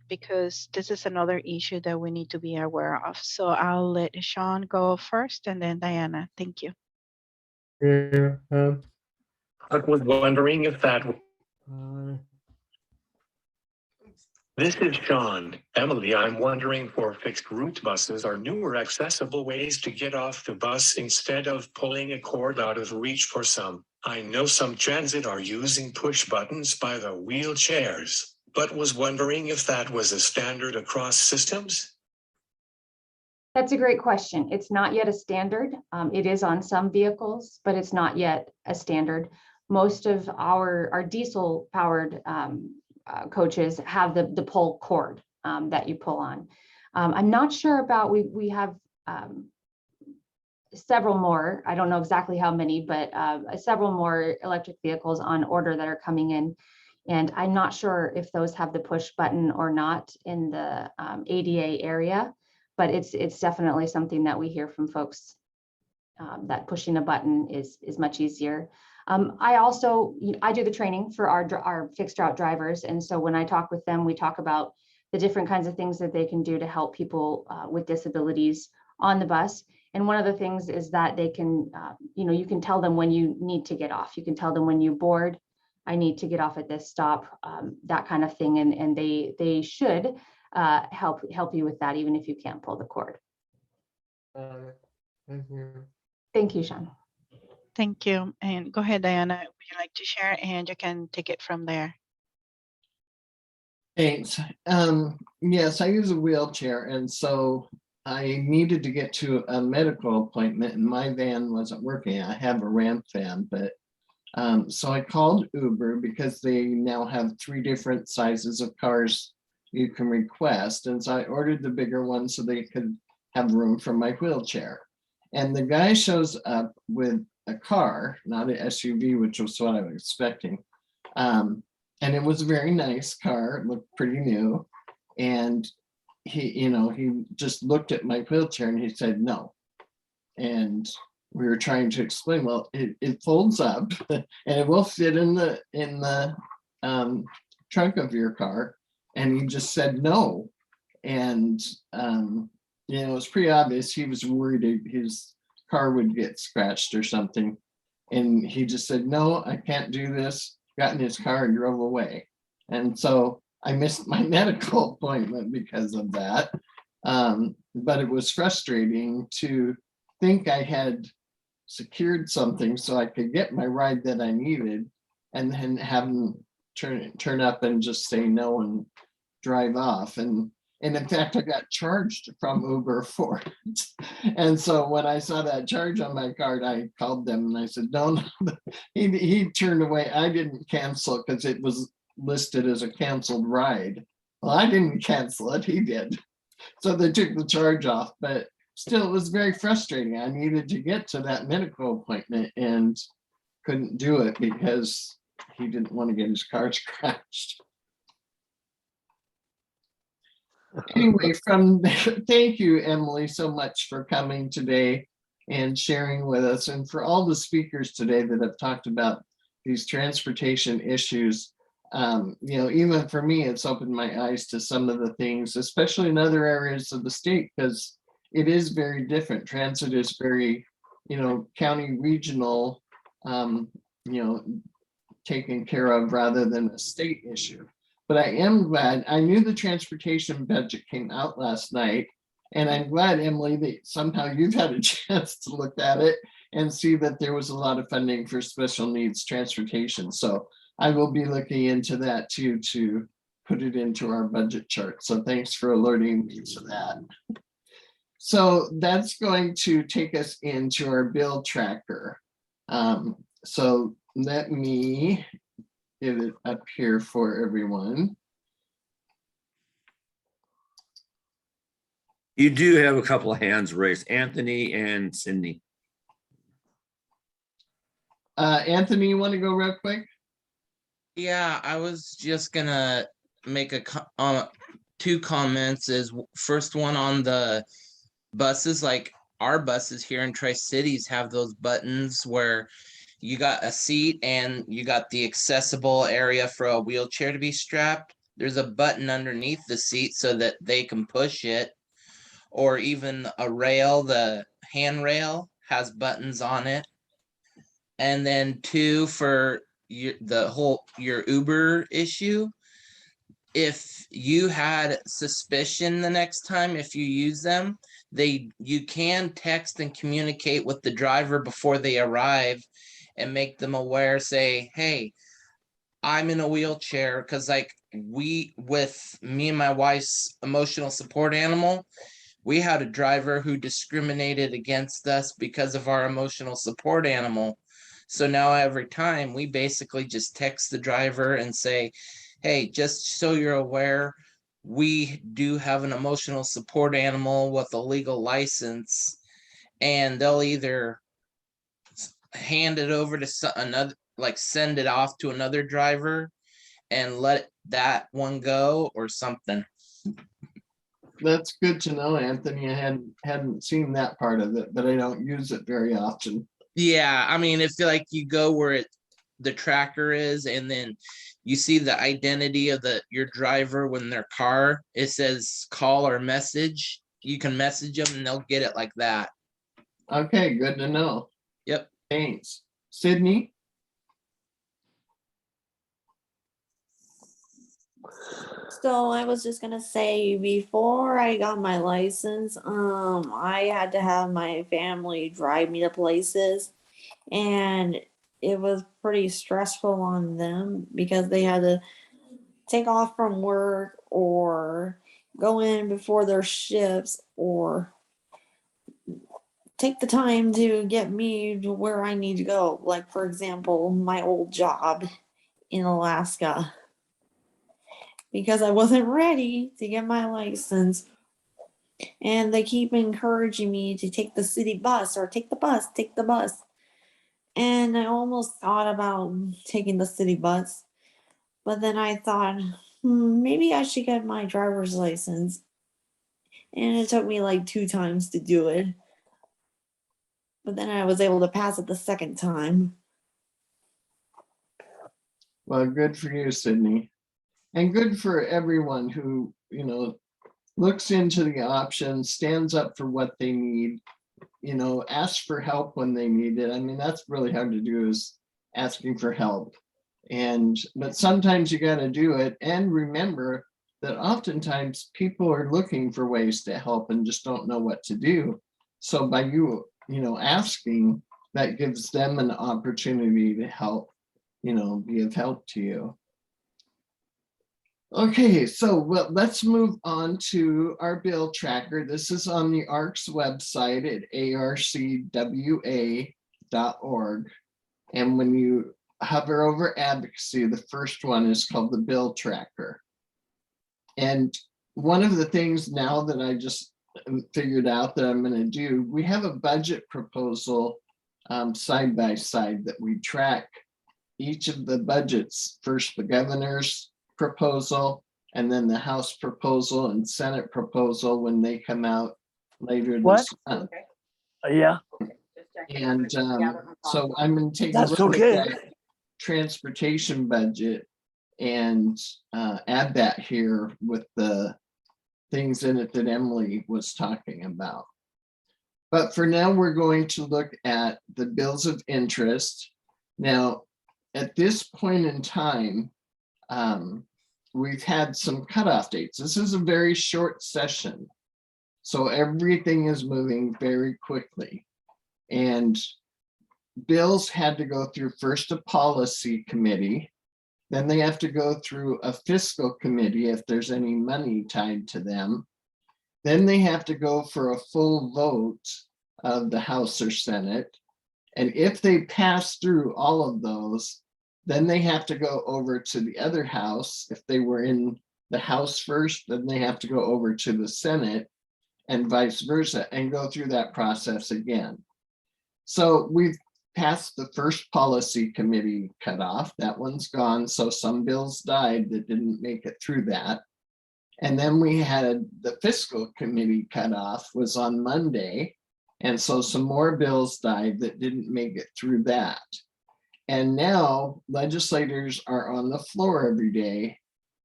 because this is another issue that we need to be aware of. So I'll let Sean go first, and then Diana. Thank you. Yeah, I was wondering if that. This is Sean. Emily, I'm wondering for fixed route buses are newer accessible ways to get off the bus instead of pulling a cord out of reach for some. I know some transit are using push buttons by the wheelchairs, but was wondering if that was a standard across systems? That's a great question. It's not yet a standard. It is on some vehicles, but it's not yet a standard. Most of our diesel powered coaches have the pull cord that you pull on. I'm not sure about, we have several more, I don't know exactly how many, but several more electric vehicles on order that are coming in. And I'm not sure if those have the push button or not in the ADA area, but it's definitely something that we hear from folks that pushing a button is much easier. I do the training for our fixed route drivers. And so when I talk with them, we talk about the different kinds of things that they can do to help people with disabilities on the bus. And one of the things is that they can, you can tell them when you need to get off. You can tell them when you board, I need to get off at this stop, that kind of thing. And they should help you with that, even if you can't pull the cord. Thank you. Thank you, Sean. Thank you. And go ahead, Diana. Would you like to share? And you can take it from there. Thanks. Yes, I use a wheelchair, and so I needed to get to a medical appointment, and my van wasn't working. I have a ramp van, but so I called Uber because they now have 3 different sizes of cars you can request, and so I ordered the bigger one so they could have room for my wheelchair. And the guy shows up with a car, not an SUV, which was what I was expecting. And it was a very nice car, it looked pretty new. And he just looked at my wheelchair and he said, no. And we were trying to explain, well, it folds up and it will fit in the trunk of your car. And he just said no. And it was pretty obvious he was worried his car would get scratched or something. And he just said, no, I can't do this, got in his car and drove away. And so I missed my medical appointment because of that. But it was frustrating to think I had secured something so I could get my ride that I needed, and then have him turn up and just say no and drive off. And in fact, I got charged from Uber for it. And so when I saw that charge on my card, I called them and I said, no. He turned away. I didn't cancel because it was listed as a canceled ride. Well, I didn't cancel it, he did. So they took the charge off, but still it was very frustrating. I needed to get to that medical appointment and couldn't do it because he didn't want to get his car scratched. Anyway, thank you, Emily, so much for coming today and sharing with us, and for all the speakers today that have talked about these transportation issues. Even for me, it's opened my eyes to some of the things, especially in other areas of the state, because it is very different. Transit is very, county regional, taken care of rather than a state issue. But I am glad, I knew the transportation budget came out last night, and I'm glad, Emily, that somehow you've had a chance to look at it and see that there was a lot of funding for special needs transportation. So I will be looking into that too, to put it into our budget chart. So thanks for alerting me to that. So that's going to take us into our bill tracker. So let me get it up here for everyone. You do have a couple of hands raised, Anthony and Cindy. Anthony, you want to go real quick? Yeah, I was just gonna make two comments. Is first one on the buses, like our buses here in Tri-Cities have those buttons where you got a seat and you got the accessible area for a wheelchair to be strapped. There's a button underneath the seat so that they can push it, or even a rail, the handrail has buttons on it. And then two, for your Uber issue, if you had suspicion the next time, if you use them, you can text and communicate with the driver before they arrive and make them aware, say, hey, I'm in a wheelchair, because like with me and my wife's emotional support animal, we had a driver who discriminated against us because of our emotional support animal. So now every time we basically just text the driver and say, hey, just so you're aware, we do have an emotional support animal with a legal license, and they'll either hand it over to another, like send it off to another driver and let that one go or something. That's good to know, Anthony. I hadn't seen that part of it, but I don't use it very often. Yeah, I mean, if like you go where the tracker is, and then you see the identity of your driver when their car, it says call or message. You can message them and they'll get it like that. Okay, good to know. Yep. Thanks. Sydney? So I was just gonna say, before I got my license, I had to have my family drive me to places, and it was pretty stressful on them because they had to take off from work or go in before their shifts or take the time to get me to where I need to go. Like, for example, my old job in Alaska, because I wasn't ready to get my license. And they keep encouraging me to take the city bus or take the bus, take the bus. And I almost thought about taking the city bus, but then I thought, maybe I should get my driver's license. And it took me like 2 times to do it. But then I was able to pass it the second time. Well, good for you, Sydney. And good for everyone who, looks into the options, stands up for what they need, asks for help when they need it. I mean, that's really hard to do, is asking for help. But sometimes you got to do it. And remember that oftentimes people are looking for ways to help and just don't know what to do. So by you asking, that gives them an opportunity to help, be of help to you. Okay, so let's move on to our bill tracker. This is on the ARC's website at arcwa.org. And when you hover over advocacy, the first one is called the bill tracker. And one of the things now that I just figured out that I'm going to do, we have a budget proposal side by side that we track each of the budgets. First, the governor's proposal, and then the House proposal and Senate proposal when they come out later this month. Yeah. And so I'm going to take a That's look okay. at that transportation budget and add that here with the things in it that Emily was talking about. But for now, we're going to look at the bills of interest. Now, at this point in time, we've had some cutoff dates. This is a very short session, so everything is moving very quickly. And bills had to go through first a policy committee, then they have to go through a fiscal committee if there's any money tied to them. Then they have to go for a full vote of the House or Senate. And if they pass through all of those, then they have to go over to the other house. If they were in the House first, then they have to go over to the Senate. and vice versa, and go through that process again. So we've passed the first policy committee cutoff. That one's gone. So some bills died that didn't make it through that. And then we had the fiscal committee cutoff was on Monday. And so some more bills died that didn't make it through that. And now legislators are on the floor every day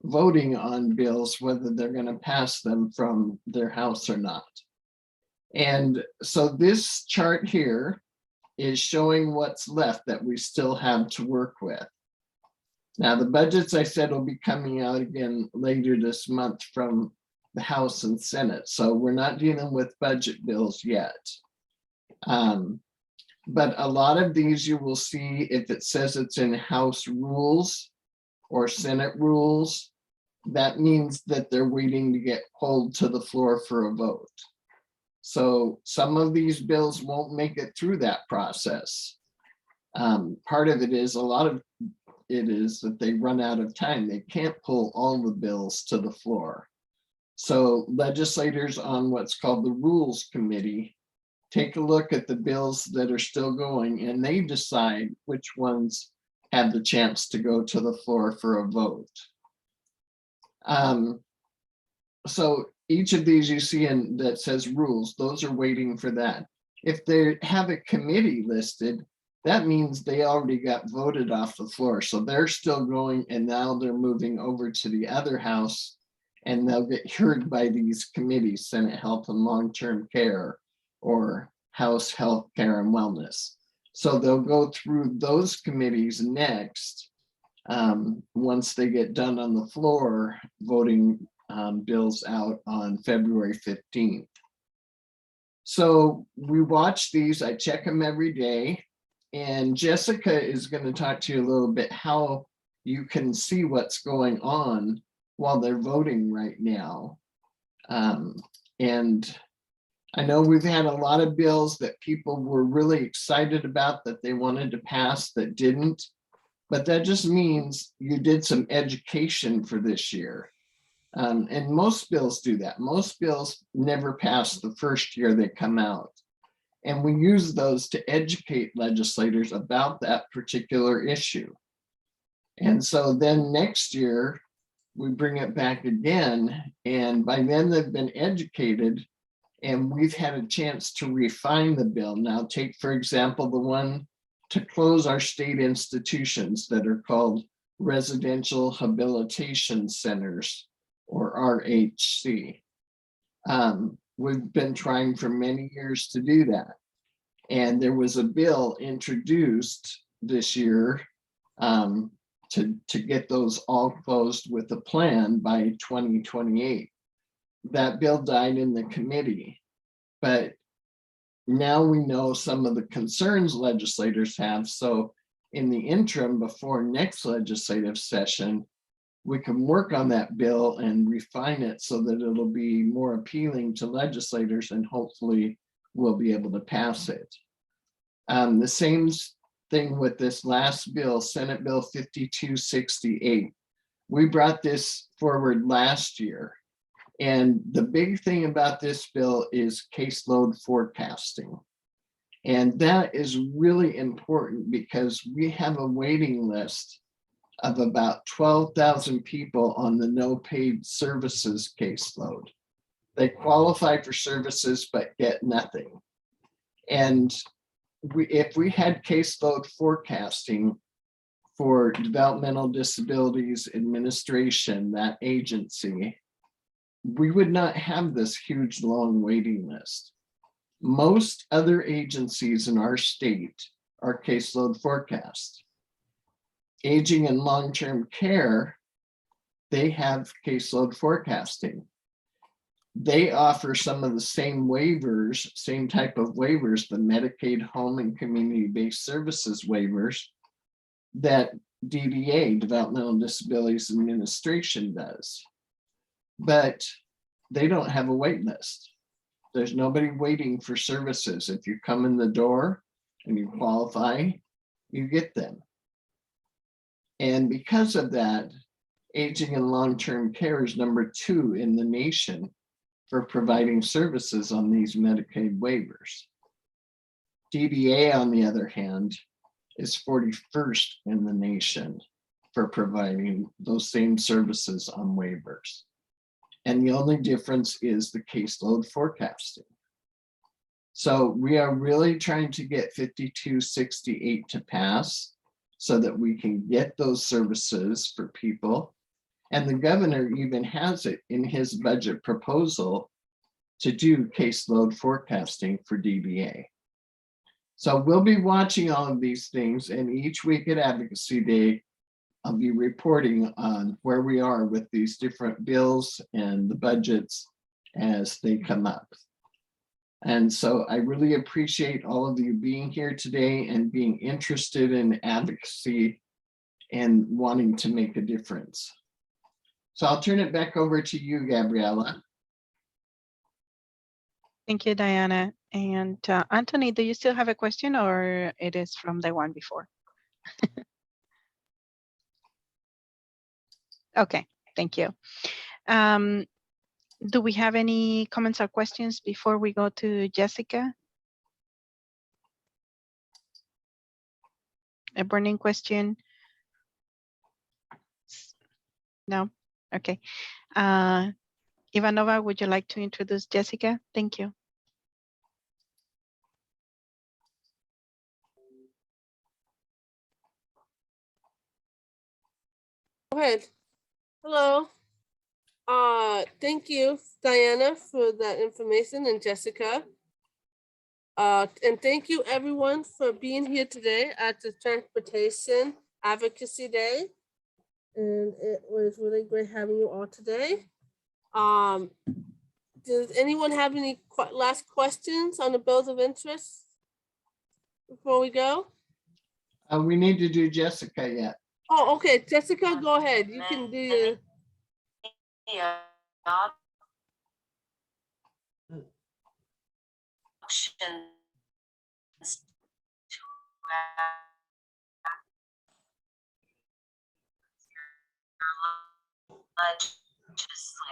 voting on bills, whether they're going to pass them from their house or not. And so this chart here is showing what's left that we still have to work with. Now, the budgets I said will be coming out again later this month from the House and Senate. So we're not dealing with budget bills yet. But a lot of these you will see if it says it's in House rules or Senate rules, that means that they're waiting to get pulled to the floor for a vote. So some of these bills won't make it through that process. Part of it is, a lot of it is that they run out of time. They can't pull all the bills to the floor. So legislators on what's called the Rules Committee take a look at the bills that are still going, and they decide which ones have the chance to go to the floor for a vote. So each of these you see in that says rules, those are waiting for that. If they have a committee listed, that means they already got voted off the floor. So they're still going, and now they're moving over to the other house, and they'll get heard by these committees, Senate Health and Long-Term Care or House Health Care and Wellness. So they'll go through those committees next, once they get done on the floor voting bills out on February 15th. So we watch these, I check them every day, and Jessica is going to talk to you a little bit how you can see what's going on while they're voting right now. And I know we've had a lot of bills that people were really excited about that they wanted to pass that didn't, but that just means you did some education for this year. And most bills do that. Most bills never pass the first year they come out. And we use those to educate legislators about that particular issue. And so then next year, we bring it back again, and by then they've been educated and we've had a chance to refine the bill. Now take, for example, the one to close our state institutions that are called residential habilitation centers, or RHC. We've been trying for many years to do that. And there was a bill introduced this year to get those all closed with a plan by 2028. That bill died in the committee, but now we know some of the concerns legislators have. So in the interim, before next legislative session, we can work on that bill and refine it so that it'll be more appealing to legislators, and hopefully we'll be able to pass it. The same thing with this last bill, Senate Bill 5268. We brought this forward last year. And the big thing about this bill is caseload forecasting. And that is really important because we have a waiting list of about 12,000 people on the no paid services caseload. They qualify for services but get nothing. And if we had caseload forecasting for Developmental Disabilities Administration, that agency, we would not have this huge long waiting list. Most other agencies in our state are caseload forecast. Aging and long-term care, they have caseload forecasting. They offer some of the same waivers, same type of waivers, the Medicaid home and community-based services waivers that DDA, Developmental Disabilities Administration, does. But they don't have a wait list. There's nobody waiting for services. If you come in the door and you qualify, you get them. And because of that, aging and long-term care is #2 in the nation for providing services on these Medicaid waivers. DBA, on the other hand, is 41st in the nation for providing those same services on waivers. And the only difference is the caseload forecasting. So we are really trying to get 5268 to pass so that we can get those services for people. And the governor even has it in his budget proposal to do caseload forecasting for DBA. So we'll be watching all of these things, and each week at Advocacy Day, I'll be reporting on where we are with these different bills and the budgets as they come up. And so I really appreciate all of you being here today and being interested in advocacy and wanting to make a difference. So I'll turn it back over to you, Gabriella. Thank you, Diana. And Anthony, do you still have a question, or it is from the one before? Okay, thank you. Do we have any comments or questions before we go to Jessica? A burning question? No? Okay. Ivanova, would you like to introduce Jessica? Thank you. Go ahead. Hello. Thank you, Diana, for that information, and Jessica. And thank you everyone for being here today at the Transportation Advocacy Day. And it was really great having you all today. Does anyone have any last questions on the bills of interest before we go? We need to do Jessica yet. Oh, okay, Jessica, go ahead. You can do your.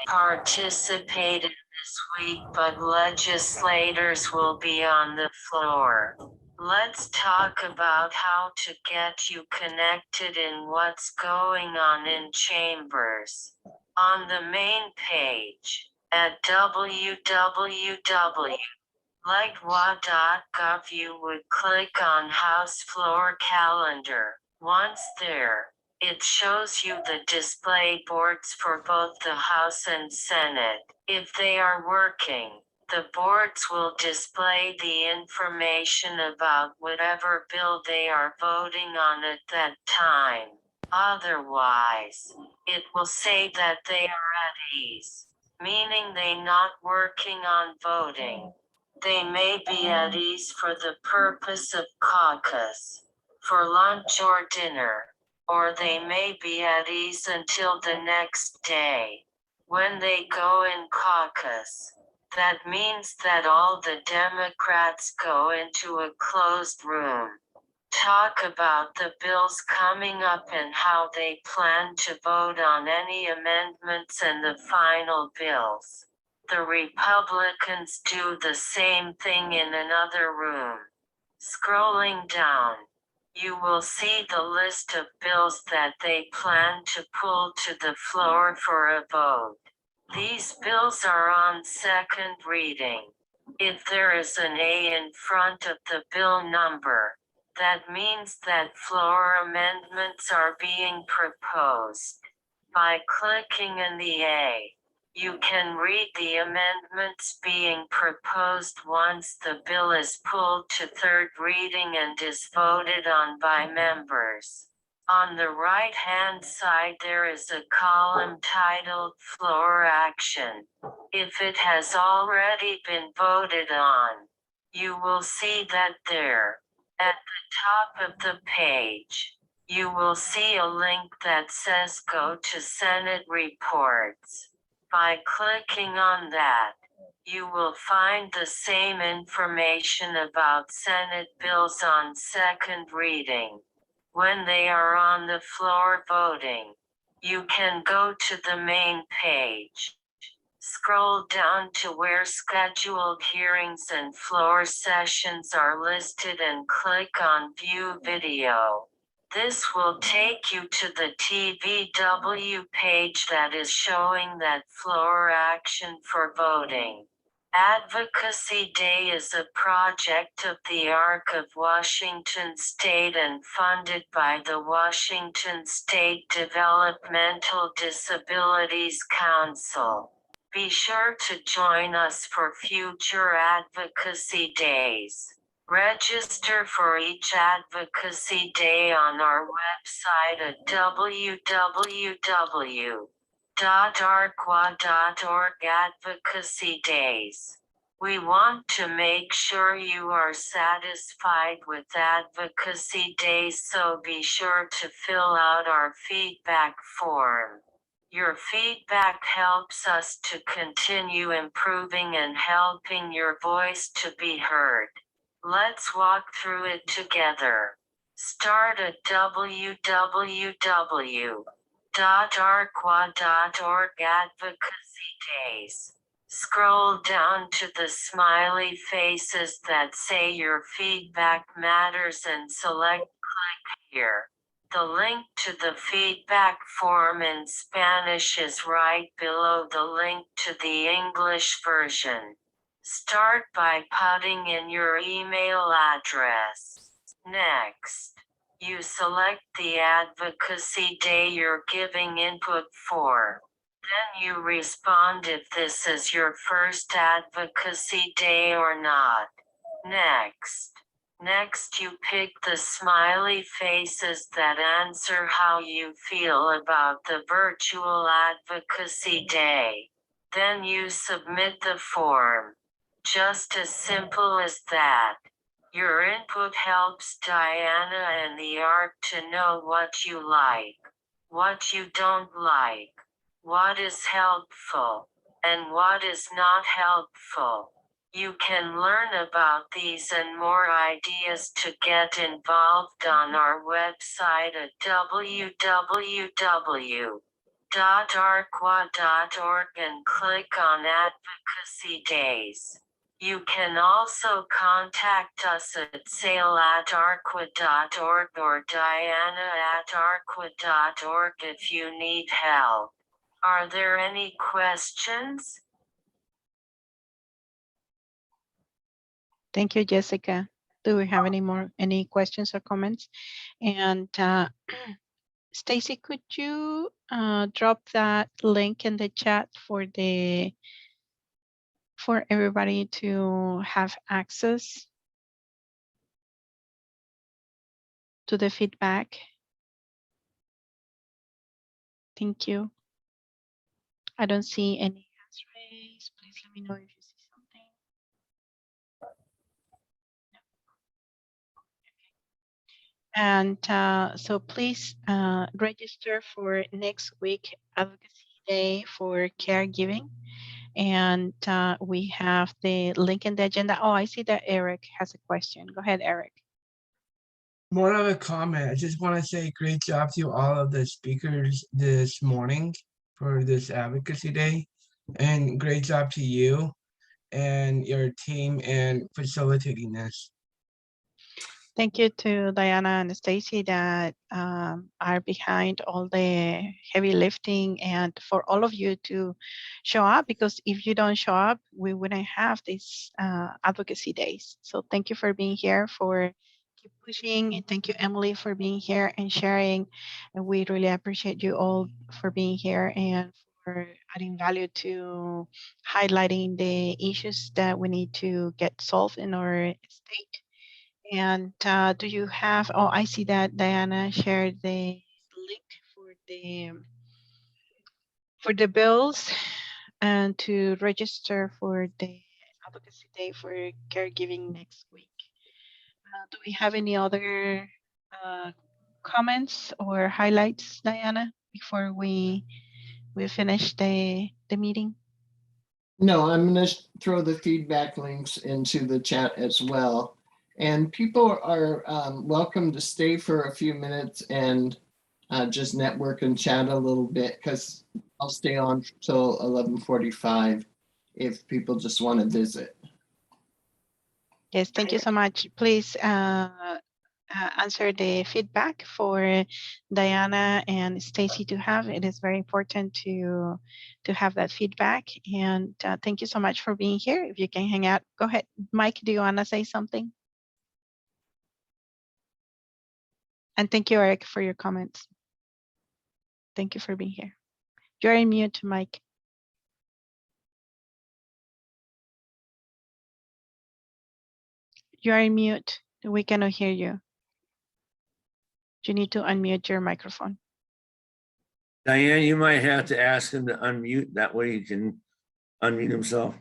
Participated this week, but legislators will be on the floor. Let's talk about how to get you connected in what's going on in chambers. On the main page at www.legwa.gov, you would click on House Floor Calendar. Once there, it shows you the display boards for both the House and Senate. If they are working, the boards will display the information about whatever bill they are voting on at that time. Otherwise, it will say that they are at ease, meaning they're not working on voting. They may be at ease for the purpose of caucus, for lunch or dinner, or they may be at ease until the next day. When they go in caucus, that means that all the Democrats go into a closed room, talk about the bills coming up and how they plan to vote on any amendments and the final bills. The Republicans do the same thing in another room. Scrolling down, you will see the list of bills that they plan to pull to the floor for a vote. These bills are on second reading. If there is an A in front of the bill number, that means that floor amendments are being proposed. By clicking in the A, you can read the amendments being proposed once the bill is pulled to third reading and is voted on by members. On the right-hand side, there is a column titled Floor Action. If it has already been voted on, you will see that there, at the top of the page, you will see a link that says Go to Senate Reports. By clicking on that, you will find the same information about Senate bills on second reading. When they are on the floor voting, you can go to the main page. Scroll down to where scheduled hearings and floor sessions are listed and click on View Video. This will take you to the TVW page that is showing that floor action for voting. Advocacy Day is a project of the ARC of Washington State and funded by the Washington State Developmental Disabilities Council. Be sure to join us for future advocacy days. Register for each advocacy day on our website at www.arqua.org Advocacy Days. We want to make sure you are satisfied with Advocacy Days, so be sure to fill out our feedback form. Your feedback helps us to continue improving and helping your voice to be heard. Let's walk through it together. Start at www.arqua.org Advocacy Days. Scroll down to the smiley faces that say your feedback matters and select Click Here. The link to the feedback form in Spanish is right below the link to the English version. Start by putting in your email address. Next, you select the advocacy day you're giving input for. Then you respond if this is your first advocacy day or not. Next, you pick the smiley faces that answer how you feel about the virtual advocacy day. Then you submit the form. Just as simple as that. Your input helps Diana and the ARC to know what you like, what you don't like, what is helpful, and what is not helpful. You can learn about these and more ideas to get involved on our website at www.arqua.org and click on Advocacy Days. You can also contact us at sale@arqua.org or diana@arqua.org if you need help. Are there any questions? Thank you, Jessica. Do we have any questions or comments? And Stacy, could you drop that link in the chat for everybody to have access to the feedback? Thank you. I don't see any hands raised. Please let me know if you see something. And so please register for next week Advocacy Day for caregiving. And we have the link in the agenda. Oh, I see that Eric has a question. Go ahead, Eric. More of a comment. I just want to say great job to all of the speakers this morning for this Advocacy Day. And great job to you and your team and facilitating this. Thank you to Diana and Stacy that are behind all the heavy lifting, and for all of you to show up, because if you don't show up, we wouldn't have these advocacy days. So thank you for being here, for keep pushing, and thank you, Emily, for being here and sharing. And we really appreciate you all for being here and for adding value to highlighting the issues that we need to get solved in our state. And do you have, oh, I see that Diana shared the link for the bills and to register for the Advocacy Day for caregiving next week. Do we have any other comments or highlights, Diana, before we finish the meeting? No, I'm going to throw the feedback links into the chat as well. And people are welcome to stay for a few minutes and just network and chat a little bit, because I'll stay on till 11:45 if people just want to visit. Yes, thank you so much. Please answer the feedback for Diana and Stacy to have. It is very important to have that feedback. And thank you so much for being here. If you can hang out, go ahead. Mike, do you want to say something? And thank you, Eric, for your comments. Thank you for being here. You're in mute, Mike. You are in mute. We cannot hear you. You need to unmute your microphone. Diane, you might have to ask him to unmute. That way he can unmute himself.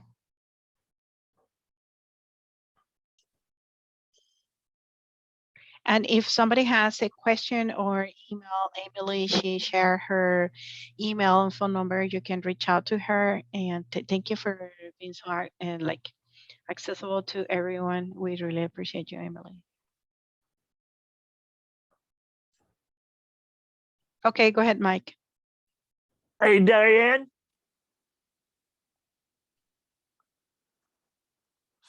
And if somebody has a question or email, Emily, she shared her email and phone number. You can reach out to her. And thank you for being so hard and like accessible to everyone. We really appreciate you, Emily. Okay, go ahead, Mike. Hey, Diane.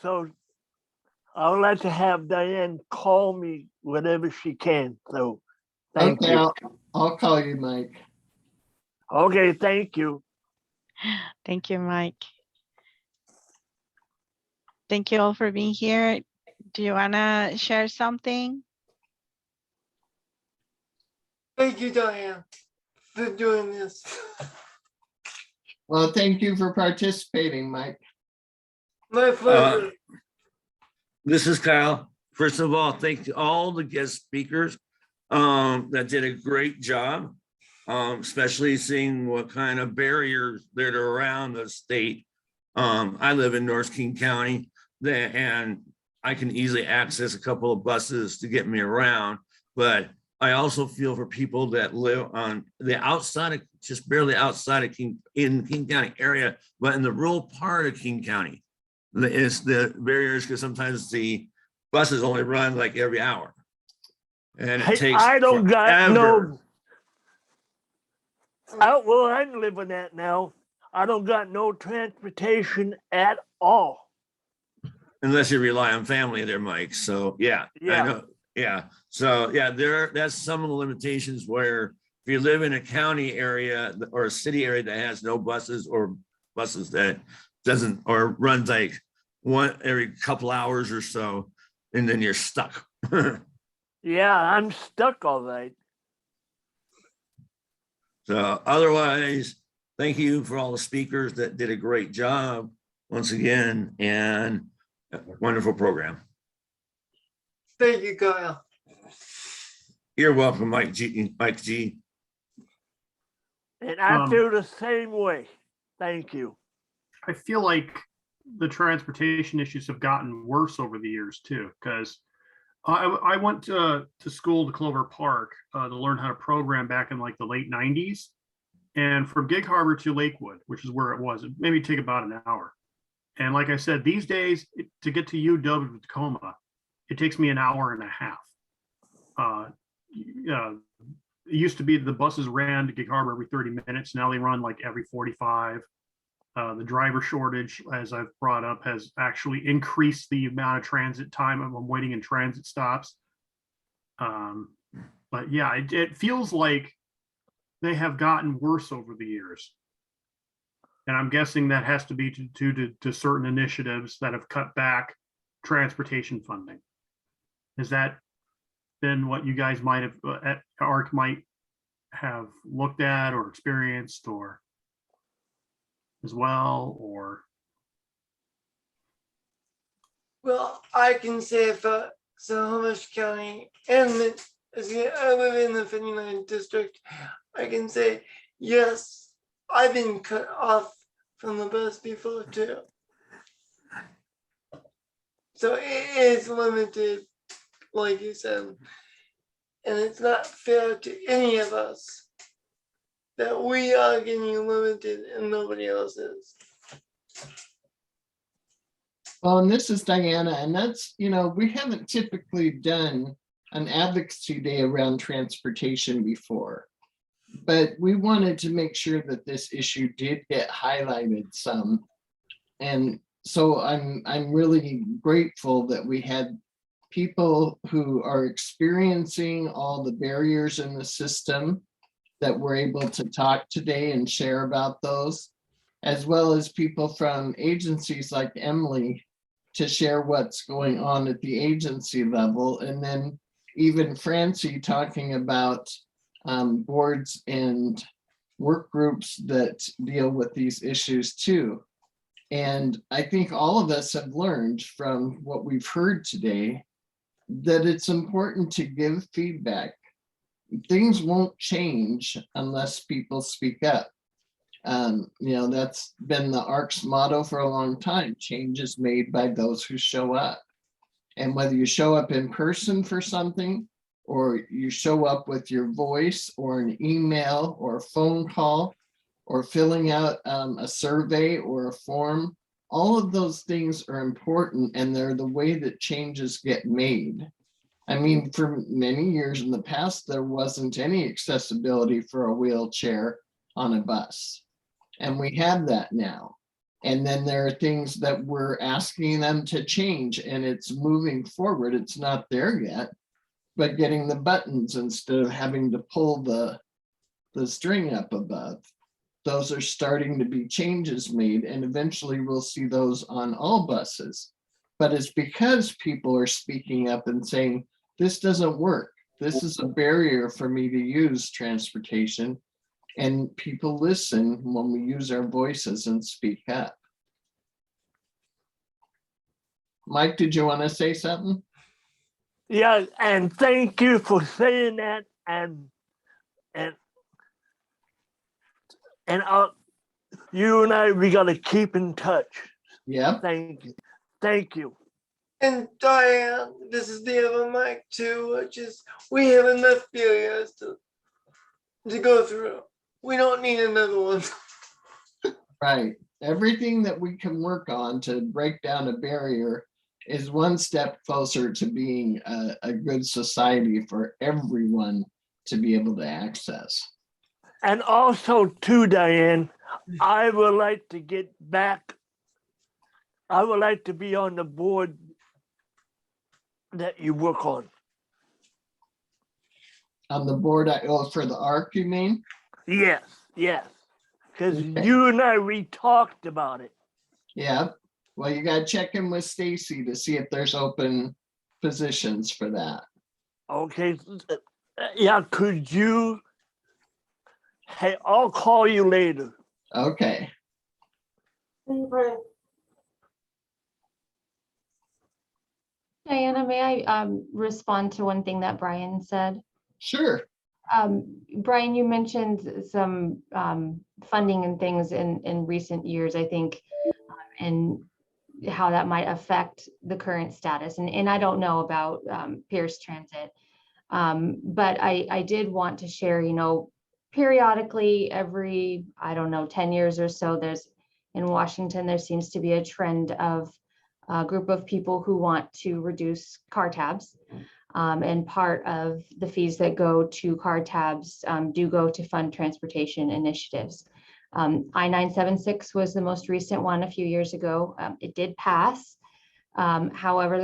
So I'll like to have Diane call me whenever she can. So thank Okay, you. I'll call you, Mike. Okay, thank you. Thank you, Mike. Thank you all for being here. Do you want to share something? Thank you, Diane, for doing this. Well, thank you for participating, Mike. My pleasure. This is Kyle. First of all, thank you all the guest speakers that did a great job, especially seeing what kind of barriers that are around the state. I live in North King County, and I can easily access a couple of buses to get me around, but I also feel for people that live on the outside of, just barely outside of King County area, but in the rural part of King County. It's the barriers because sometimes the buses only run like every hour. And it takes I don't got forever. Well, I'm living at now. I don't got no transportation at all. Unless you rely on family there, Mike. So yeah, I know. Yeah. So yeah, that's some of the limitations where if you live in a county area or a city area that has no buses or buses that doesn't or runs like one every couple hours or so, and then you're stuck. Yeah, I'm stuck all right. So otherwise, thank you for all the speakers that did a great job once again, and a wonderful program. Thank you, Kyle. You're welcome, Mike G. Mike G. And I feel the same way. Thank you. I feel like the transportation issues have gotten worse over the years too, because I went to school to Clover Park to learn how to program back in like the late 90s. And from Gig Harbor to Lakewood, which is where it was, it maybe take about an hour. And like I said, these days to get to UW Tacoma, it takes me an hour and a half. It used to be the buses ran to Gig Harbor every 30 minutes. Now they run like every 45. The driver shortage, as I've brought up, has actually increased the amount of transit time I'm waiting in transit stops. But yeah, it feels like they have gotten worse over the years. And I'm guessing that has to be due to certain initiatives that have cut back transportation funding. Has that been what you guys might have, at ARC might have looked at or experienced or as well, or? Well, I can say for Snohomish County and I live in the 59th district, I can say, yes, I've been cut off from the bus before too. So it is limited, like you said, and it's not fair to any of us that we are getting limited and nobody else is. Well, and this is Diana, and that's, we haven't typically done an advocacy day around transportation before. But we wanted to make sure that this issue did get highlighted some. And so I'm really grateful that we had people who are experiencing all the barriers in the system that were able to talk today and share about those, as well as people from agencies like Emily to share what's going on at the agency level. And then even Francie talking about boards and work groups that deal with these issues too. And I think all of us have learned from what we've heard today that it's important to give feedback. Things won't change unless people speak up. That's been the ARC's motto for a long time. Change is made by those who show up. And whether you show up in person for something, or you show up with your voice or an email or a phone call, or filling out a survey or a form, all of those things are important, and they're the way that changes get made. I mean, for many years in the past, there wasn't any accessibility for a wheelchair on a bus. And we have that now. And then there are things that we're asking them to change, and it's moving forward. It's not there yet, but getting the buttons instead of having to pull the string up above. Those are starting to be changes made, and eventually we'll see those on all buses. But it's because people are speaking up and saying, this doesn't work. This is a barrier for me to use transportation. And people listen when we use our voices and speak up. Mike, did you want to say something? Yeah, and thank you for saying that. And you and I, we gotta keep in touch. Yeah. Thank you. Thank you. And Diane, this is the other mic too, which is we have enough failures to go through. We don't need another one. Right. Everything that we can work on to break down a barrier is one step closer to being a good society for everyone to be able to access. And also too, Diane, I would like to get back. I would like to be on the board that you work on. On the board, for the ARC, you mean? Yes, yes. Because Okay. you and I, we talked about it. Yeah. Well, you got to check in with Stacy to see if there's open positions for that. Okay. Yeah, could you? Hey, I'll call you later. Okay. Diana, may I respond to one thing that Brian said? Sure. Brian, you mentioned some funding and things in recent years, I think, and how that might affect the current status. And I don't know about Pierce Transit, but I did want to share, periodically every, 10 years or so, in Washington, there seems to be a trend of a group of people who want to reduce car tabs. And part of the fees that go to car tabs do go to fund transportation initiatives. I-976 was the most recent one a few years ago. It did pass. However,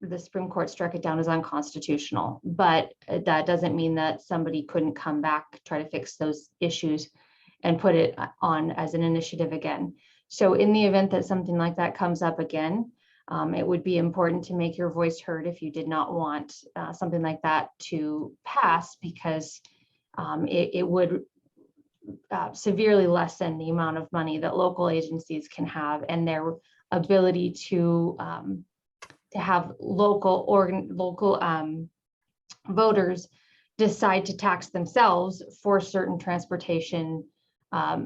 the Supreme Court struck it down as unconstitutional, but that doesn't mean that somebody couldn't come back, try to fix those issues and put it on as an initiative again. So in the event that something like that comes up again, it would be important to make your voice heard if you did not want something like that to pass, because it would severely lessen the amount of money that local agencies can have and their ability to have local voters decide to tax themselves for certain transportation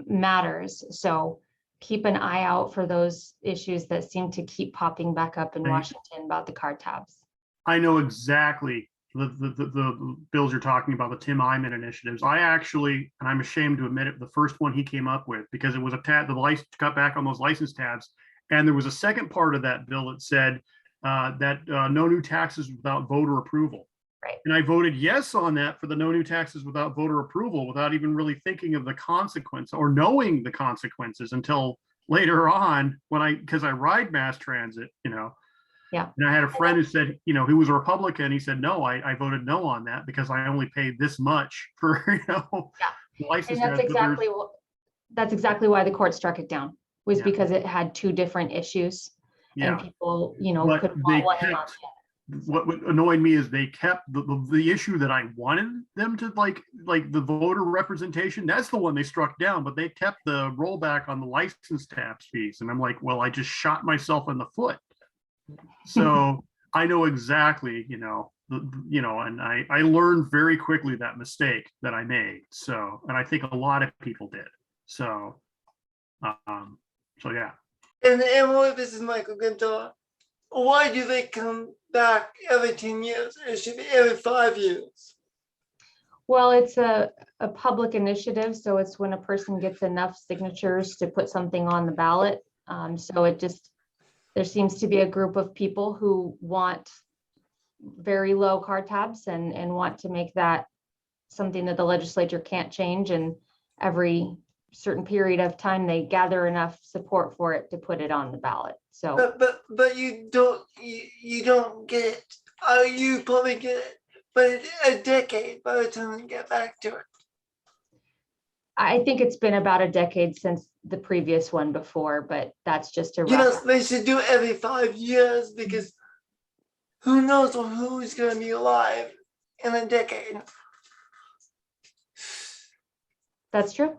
matters. So keep an eye out for those issues that seem to keep popping back up in Washington about the car tabs. I know exactly the bills you're talking about, the Tim Eyman initiatives. I actually, and I'm ashamed to admit it, the first one he came up with, because it was the license to cut back on those license tabs. And there was a second part of that bill that said that no new taxes without voter approval. Right. And I voted yes on that for the no new taxes without voter approval, without even really thinking of the consequence or knowing the consequences until later on because I ride mass transit, Yeah. And I had a friend who said, who was a Republican. He said, no, I voted no on that because I only paid this much for, license. And that's exactly why the court struck it down, was because it had two different issues. Yeah. And people, But could they want one and not kept, the other. what annoyed me is they kept the issue that I wanted them to like the voter representation. That's the one they struck down, but they kept the rollback on the license tax fees. And I'm like, well, I just shot myself in the foot. So I know exactly, and I learned very quickly that mistake that I made. So, and I think a lot of people did. So yeah. And Emily, this is Michael Gunter. Why do they come back every 10 years? It should be every 5 years. Well, it's a public initiative, so it's when a person gets enough signatures to put something on the ballot. So there seems to be a group of people who want very low car tabs and want to make that something that the legislature can't change. And every certain period of time, they gather enough support for it to put it on the ballot. So, but you don't get it. You probably get it, but a decade by the time you get back to it. I think it's been about a decade since the previous one before, but that's just a rough. Yes, they should do it every 5 years because who knows who's going to be alive in a decade. That's true.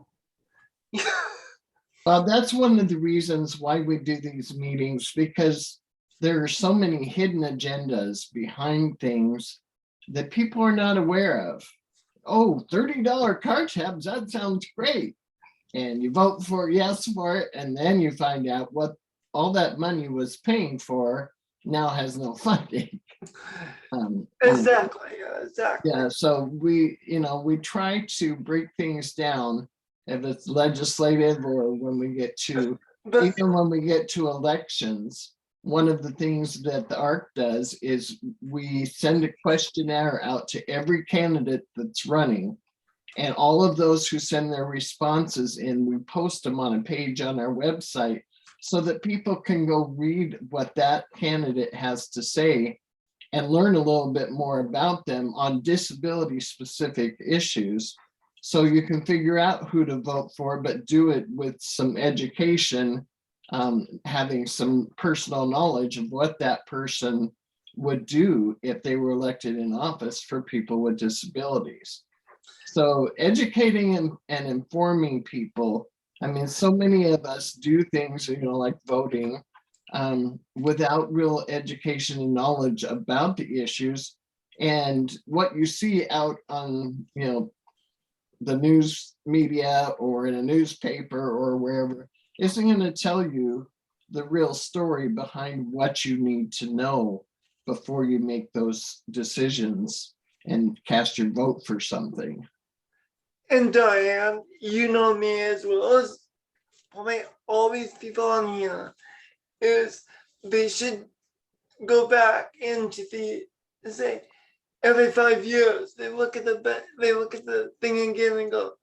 Well, that's one of the reasons why we do these meetings, because there are so many hidden agendas behind things that people are not aware of. Oh, $30 car tabs, that sounds great. And you vote for yes for it, and then you find out what all that money was paying for now has no funding. Exactly. Yeah, so we try to break things down, if it's legislative or when we get to, even when we get to elections. One of the things that the ARC does is we send a questionnaire out to every candidate that's running. And all of those who send their responses in, we post them on a page on our website so that people can go read what that candidate has to say and learn a little bit more about them on disability specific issues. So you can figure out who to vote for, but do it with some education, having some personal knowledge of what that person would do if they were elected in office for people with disabilities. So educating and informing people. I mean, so many of us do things, like voting, without real education and knowledge about the issues. And what you see out on, the news media or in a newspaper or wherever isn't going to tell you the real story behind what you need to know before you make those decisions and cast your vote for something. And Diane, you know me as well as probably all these people on here, is they should go back into say every 5 years they look at the thing again and go,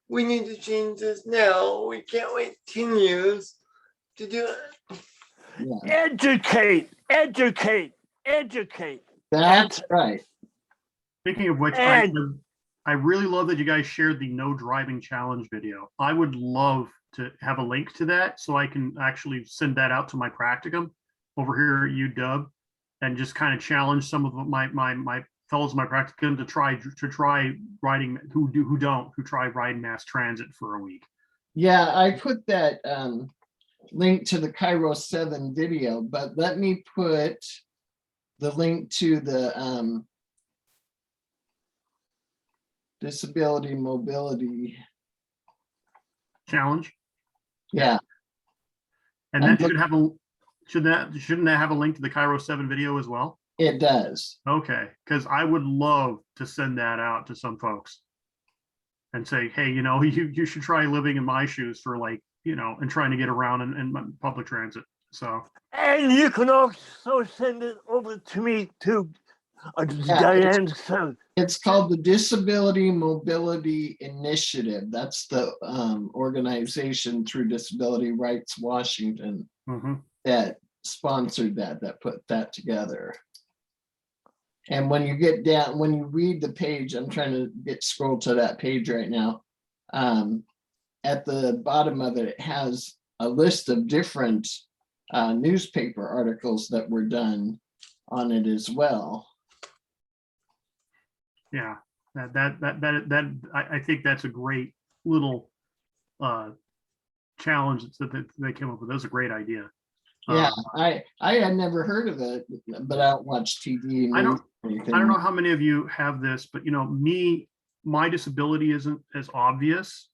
we need to change this now. We can't wait 10 years to do it. Yeah. Educate. That's right. Speaking of which, I really love that you guys shared the no driving challenge video. I would love to have a link to that so I can actually send that out to my practicum over here at UW and just kind of challenge some of my fellows in my practicum to try riding who try riding mass transit for a week. Yeah, I put that link to the Cairo 7 video, but let me put the link to the disability mobility challenge. Yeah. And that shouldn't that have a link to the Cairo 7 video as well? It does. Okay, because I would love to send that out to some folks and say, hey, you should try living in my shoes for and trying to get around in public transit. So. And you can also send it over to me to Diane, so It's called the Disability Mobility Initiative. That's the organization through Disability Rights Washington that sponsored that put that together. And when you get down, when you read the page, I'm trying to scroll to that page right now. At the bottom of it, it has a list of different newspaper articles that were done on it as well. Yeah, I think that's a great little challenge that they came up with. That's a great idea. Yeah, I had never heard of it, but I don't watch TV. I don't know how many of you have this, but you know, my disability isn't as obvious.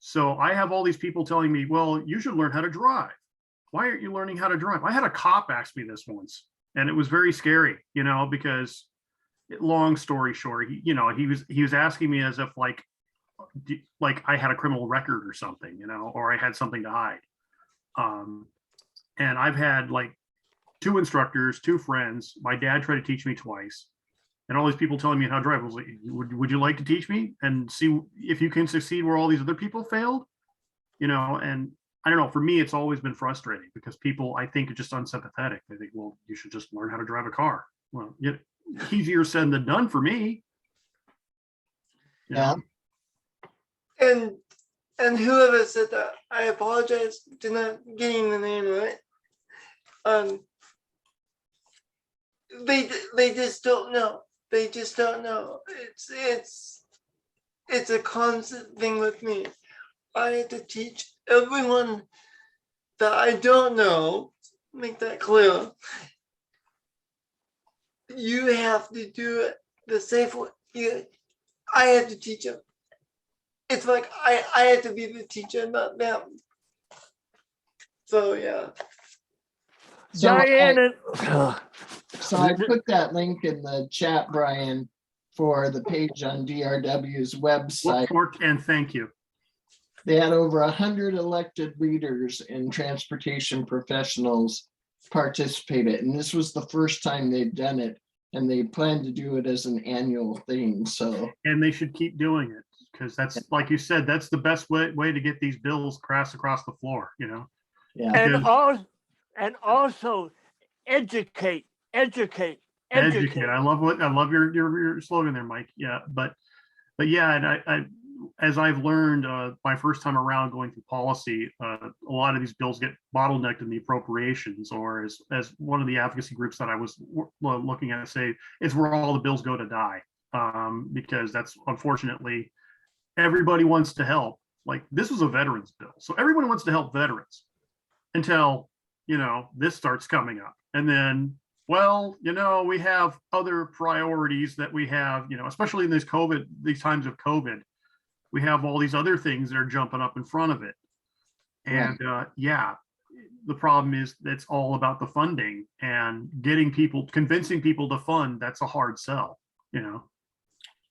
So I have all these people telling me, well, you should learn how to drive. Why aren't you learning how to drive? I had a cop ask me this once, and it was very scary, you know, because long story short, he was asking me as if like I had a criminal record or something, you know, or I had something to hide. And I've had like 2 instructors, 2 friends. My dad tried to teach me twice, and all these people telling me how to drive. I was like, would you like to teach me and see if you can succeed where all these other people failed? You know, and I don't know, for me, it's always been frustrating because people, I think, are just unsympathetic. They think, well, you should just learn how to drive a car. Well, easier said than done for me. Yeah. And whoever said that, I apologize to not getting the name right. They just don't know. They just don't know. It's a constant thing with me. I have to teach everyone that I don't know, make that clear. You have to do it the safe way. I have to teach them. It's like I have to be the teacher, not them. So yeah. Diane, So I put that link in the chat, Brian, for the page on DRW's website. And thank you. They had over 100 elected leaders and transportation professionals participated, and this was the first time they've done it, and they plan to do it as an annual thing. So, and they should keep doing it, because that's, like you said, that's the best way to get these bills passed across the floor, you know. Yeah. And also educate. I love your slogan there, Mike. Yeah, but yeah, and I as I've learned my first time around going through policy, a lot of these bills get bottlenecked in the appropriations, or as one of the advocacy groups that I was looking at say, it's where all the bills go to die, because that's unfortunately everybody wants to help. Like, this was a veterans bill, so everyone wants to help veterans until, you know, this starts coming up, and then, well, you know, we have other priorities that we have, you know, especially in these times of COVID, we have all these other things that are jumping up in front of it. And yeah, the problem is that's all about the funding, and convincing people to fund, that's a hard sell, you know.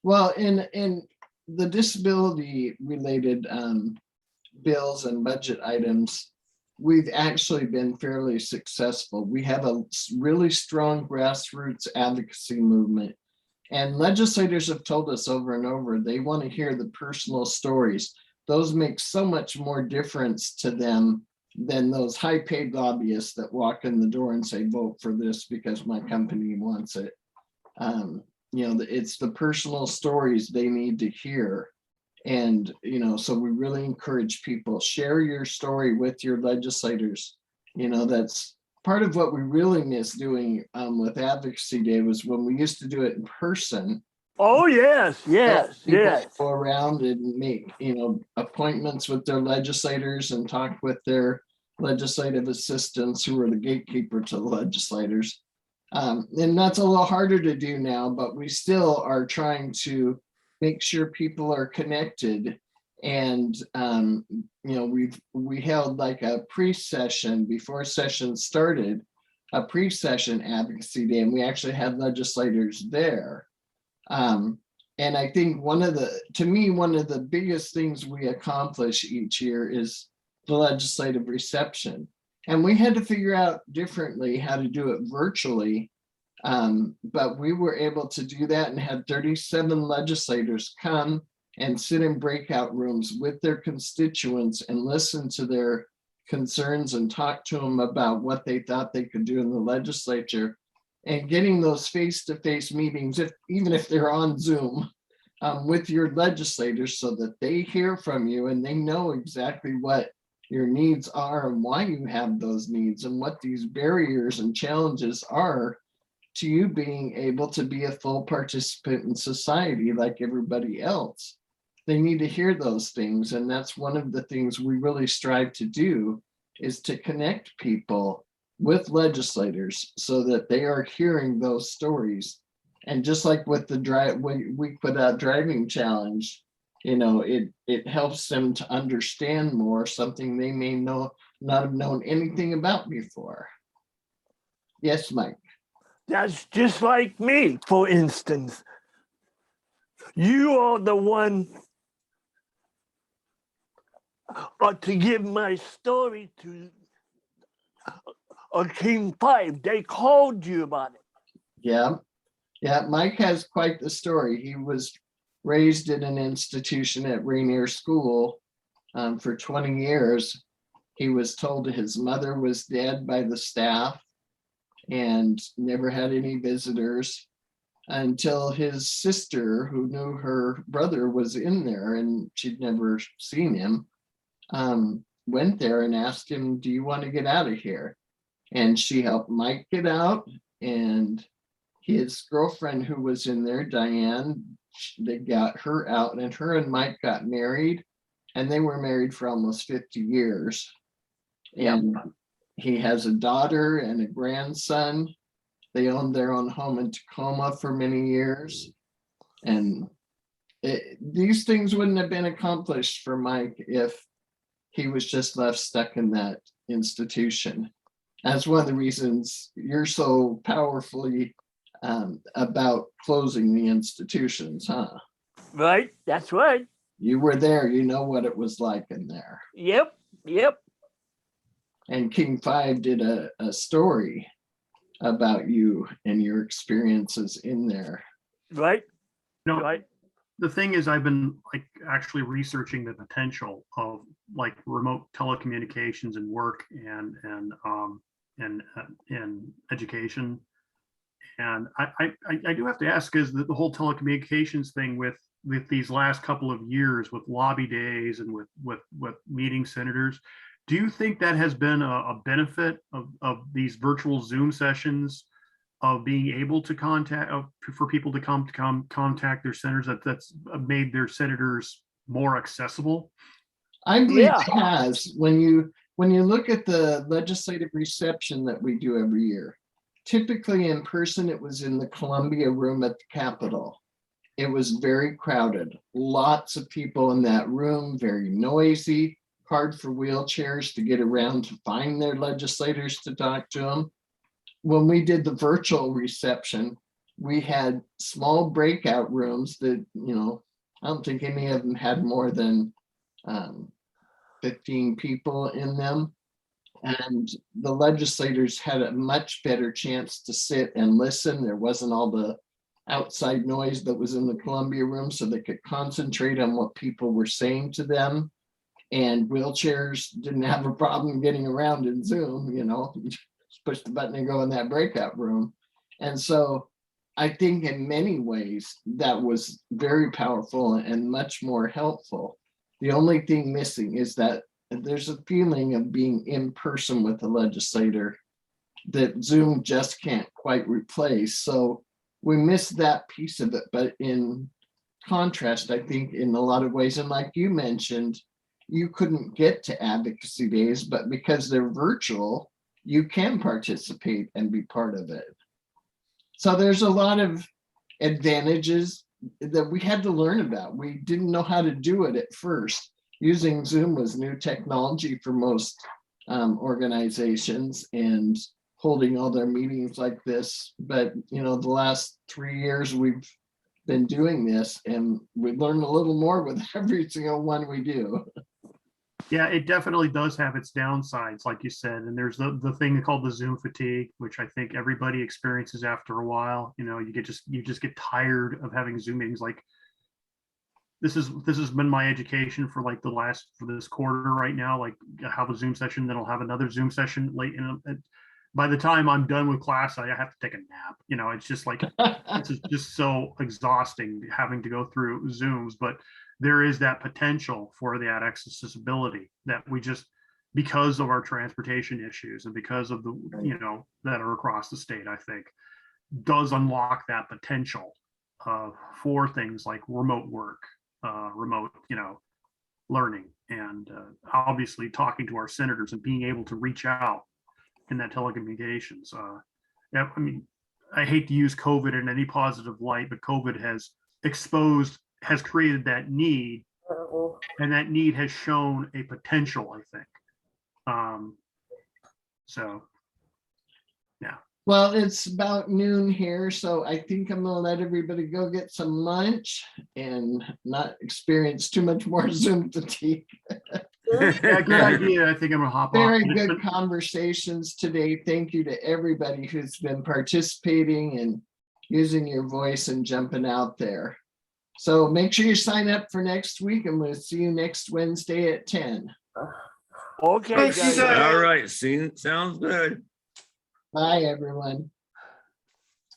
Well, in the disability related bills and budget items, we've actually been fairly successful. We have a really strong grassroots advocacy movement, and legislators have told us over and over they want to hear the personal stories. Those make so much more difference to them than those high-paid lobbyists that walk in the door and say, vote for this because my company wants it. You know, it's the personal stories they need to hear. And, you know, so we really encourage people, share your story with your legislators. You know, that's part of what we really miss doing with Advocacy Day, was when we used to do it in person. Oh, yes. Go around and make, you know, appointments with their legislators and talk with their legislative assistants, who are the gatekeeper to the legislators. And that's a little harder to do now, but we still are trying to make sure people are connected. And you know, we held like a pre-session before session started, a pre-session Advocacy Day, and we actually had legislators there. And I think one of the biggest things we accomplish each year is the legislative reception. And we had to figure out differently how to do it virtually, But we were able to do that and had 37 legislators come and sit in breakout rooms with their constituents and listen to their concerns and talk to them about what they thought they could do in the legislature. And getting those face-to-face meetings, even if they're on Zoom, with your legislators so that they hear from you and they know exactly what your needs are and why you have those needs and what these barriers and challenges are to you being able to be a full participant in society like everybody else. They need to hear those things. And that's one of the things we really strive to do, is to connect people with legislators so that they are hearing those stories. And just like with the week without driving challenge, it helps them to understand more, something they may not have known anything about before. Yes, Mike. That's just like me, for instance. You are the one to give my story to King 5. They called you about it. Yeah. Mike has quite the story. He was raised in an institution at Rainier School for 20 years. He was told his mother was dead by the staff and never had any visitors until his sister, who knew her brother was in there and she'd never seen him, went there and asked him, "Do you want to get out of here?" And she helped Mike get out, and his girlfriend who was in there, Diane, they got her out, and her and Mike got married, and they were married for almost 50 years. And he has a daughter and a grandson. They owned their own home in Tacoma for many years. And these things wouldn't have been accomplished for Mike if he was just left stuck in that institution. That's one of the reasons you're so powerfully about closing the institutions, huh? Right, that's right. You were there, you know what it was like in there. Yep. And King 5 did a story about you and your experiences in there. Right. Right. The thing is, I've been actually researching the potential of remote telecommunications and work and education. And I do have to ask, is that the whole telecommunications thing with these last couple of years with lobby days and with meeting senators, do you think that has been a benefit of these virtual Zoom sessions, of being able to for people to come contact their senators, that's made their senators more accessible? I believe it has. When you look at the legislative reception that we do every year, typically in person, it was in the Columbia room at the Capitol. It was very crowded, lots of people in that room, very noisy, hard for wheelchairs to get around to find their legislators to talk to them. When we did the virtual reception, we had small breakout rooms that, I don't think any of them had more than 15 people in them. And the legislators had a much better chance to sit and listen. There wasn't all the outside noise that was in the Columbia room, so they could concentrate on what people were saying to them. And wheelchairs didn't have a problem getting around in Zoom, just push the button and go in that breakout room. And so I think in many ways that was very powerful and much more helpful. The only thing missing is that there's a feeling of being in person with the legislator that Zoom just can't quite replace. So we miss that piece of it. But in contrast, I think in a lot of ways, and like you mentioned, you couldn't get to advocacy days, but because they're virtual, you can participate and be part of it. So there's a lot of advantages that we had to learn about. We didn't know how to do it at first. Using Zoom was new technology for most organizations, and holding all their meetings like this. But, the last 3 years we've been doing this, and we learn a little more with every single one we do. Yeah, it definitely does have its downsides, like you said. And there's the thing called the Zoom fatigue, which I think everybody experiences after a while. You know, you just get tired of having Zoom meetings. Like this has been my education for like for this quarter right now. Like I have a Zoom session, then I'll have another Zoom session late. And by the time I'm done with class, I have to take a nap. You know, it's just like it's just so exhausting having to go through Zooms. But there is that potential for that accessibility that we just, because of our transportation issues and because of the, you know, that are across the state, I think does unlock that potential for things like remote work, remote, you know, learning, and obviously talking to our senators and being able to reach out in that telecommunications. Yeah, I mean, I hate to use COVID in any positive light, but COVID has created that need, and that need has shown a potential, I think. So, yeah. Well, it's about noon here, so I think I'm gonna let everybody go get some lunch and not experience too much more Zoom fatigue. Yeah, good idea. I think I'm gonna hop off. Very good conversations today. Thank you to everybody who's been participating and using your voice and jumping out there. So make sure you sign up for next week, and we'll see you next Wednesday at 10. Okay, guys. All right, sounds good. Bye, everyone.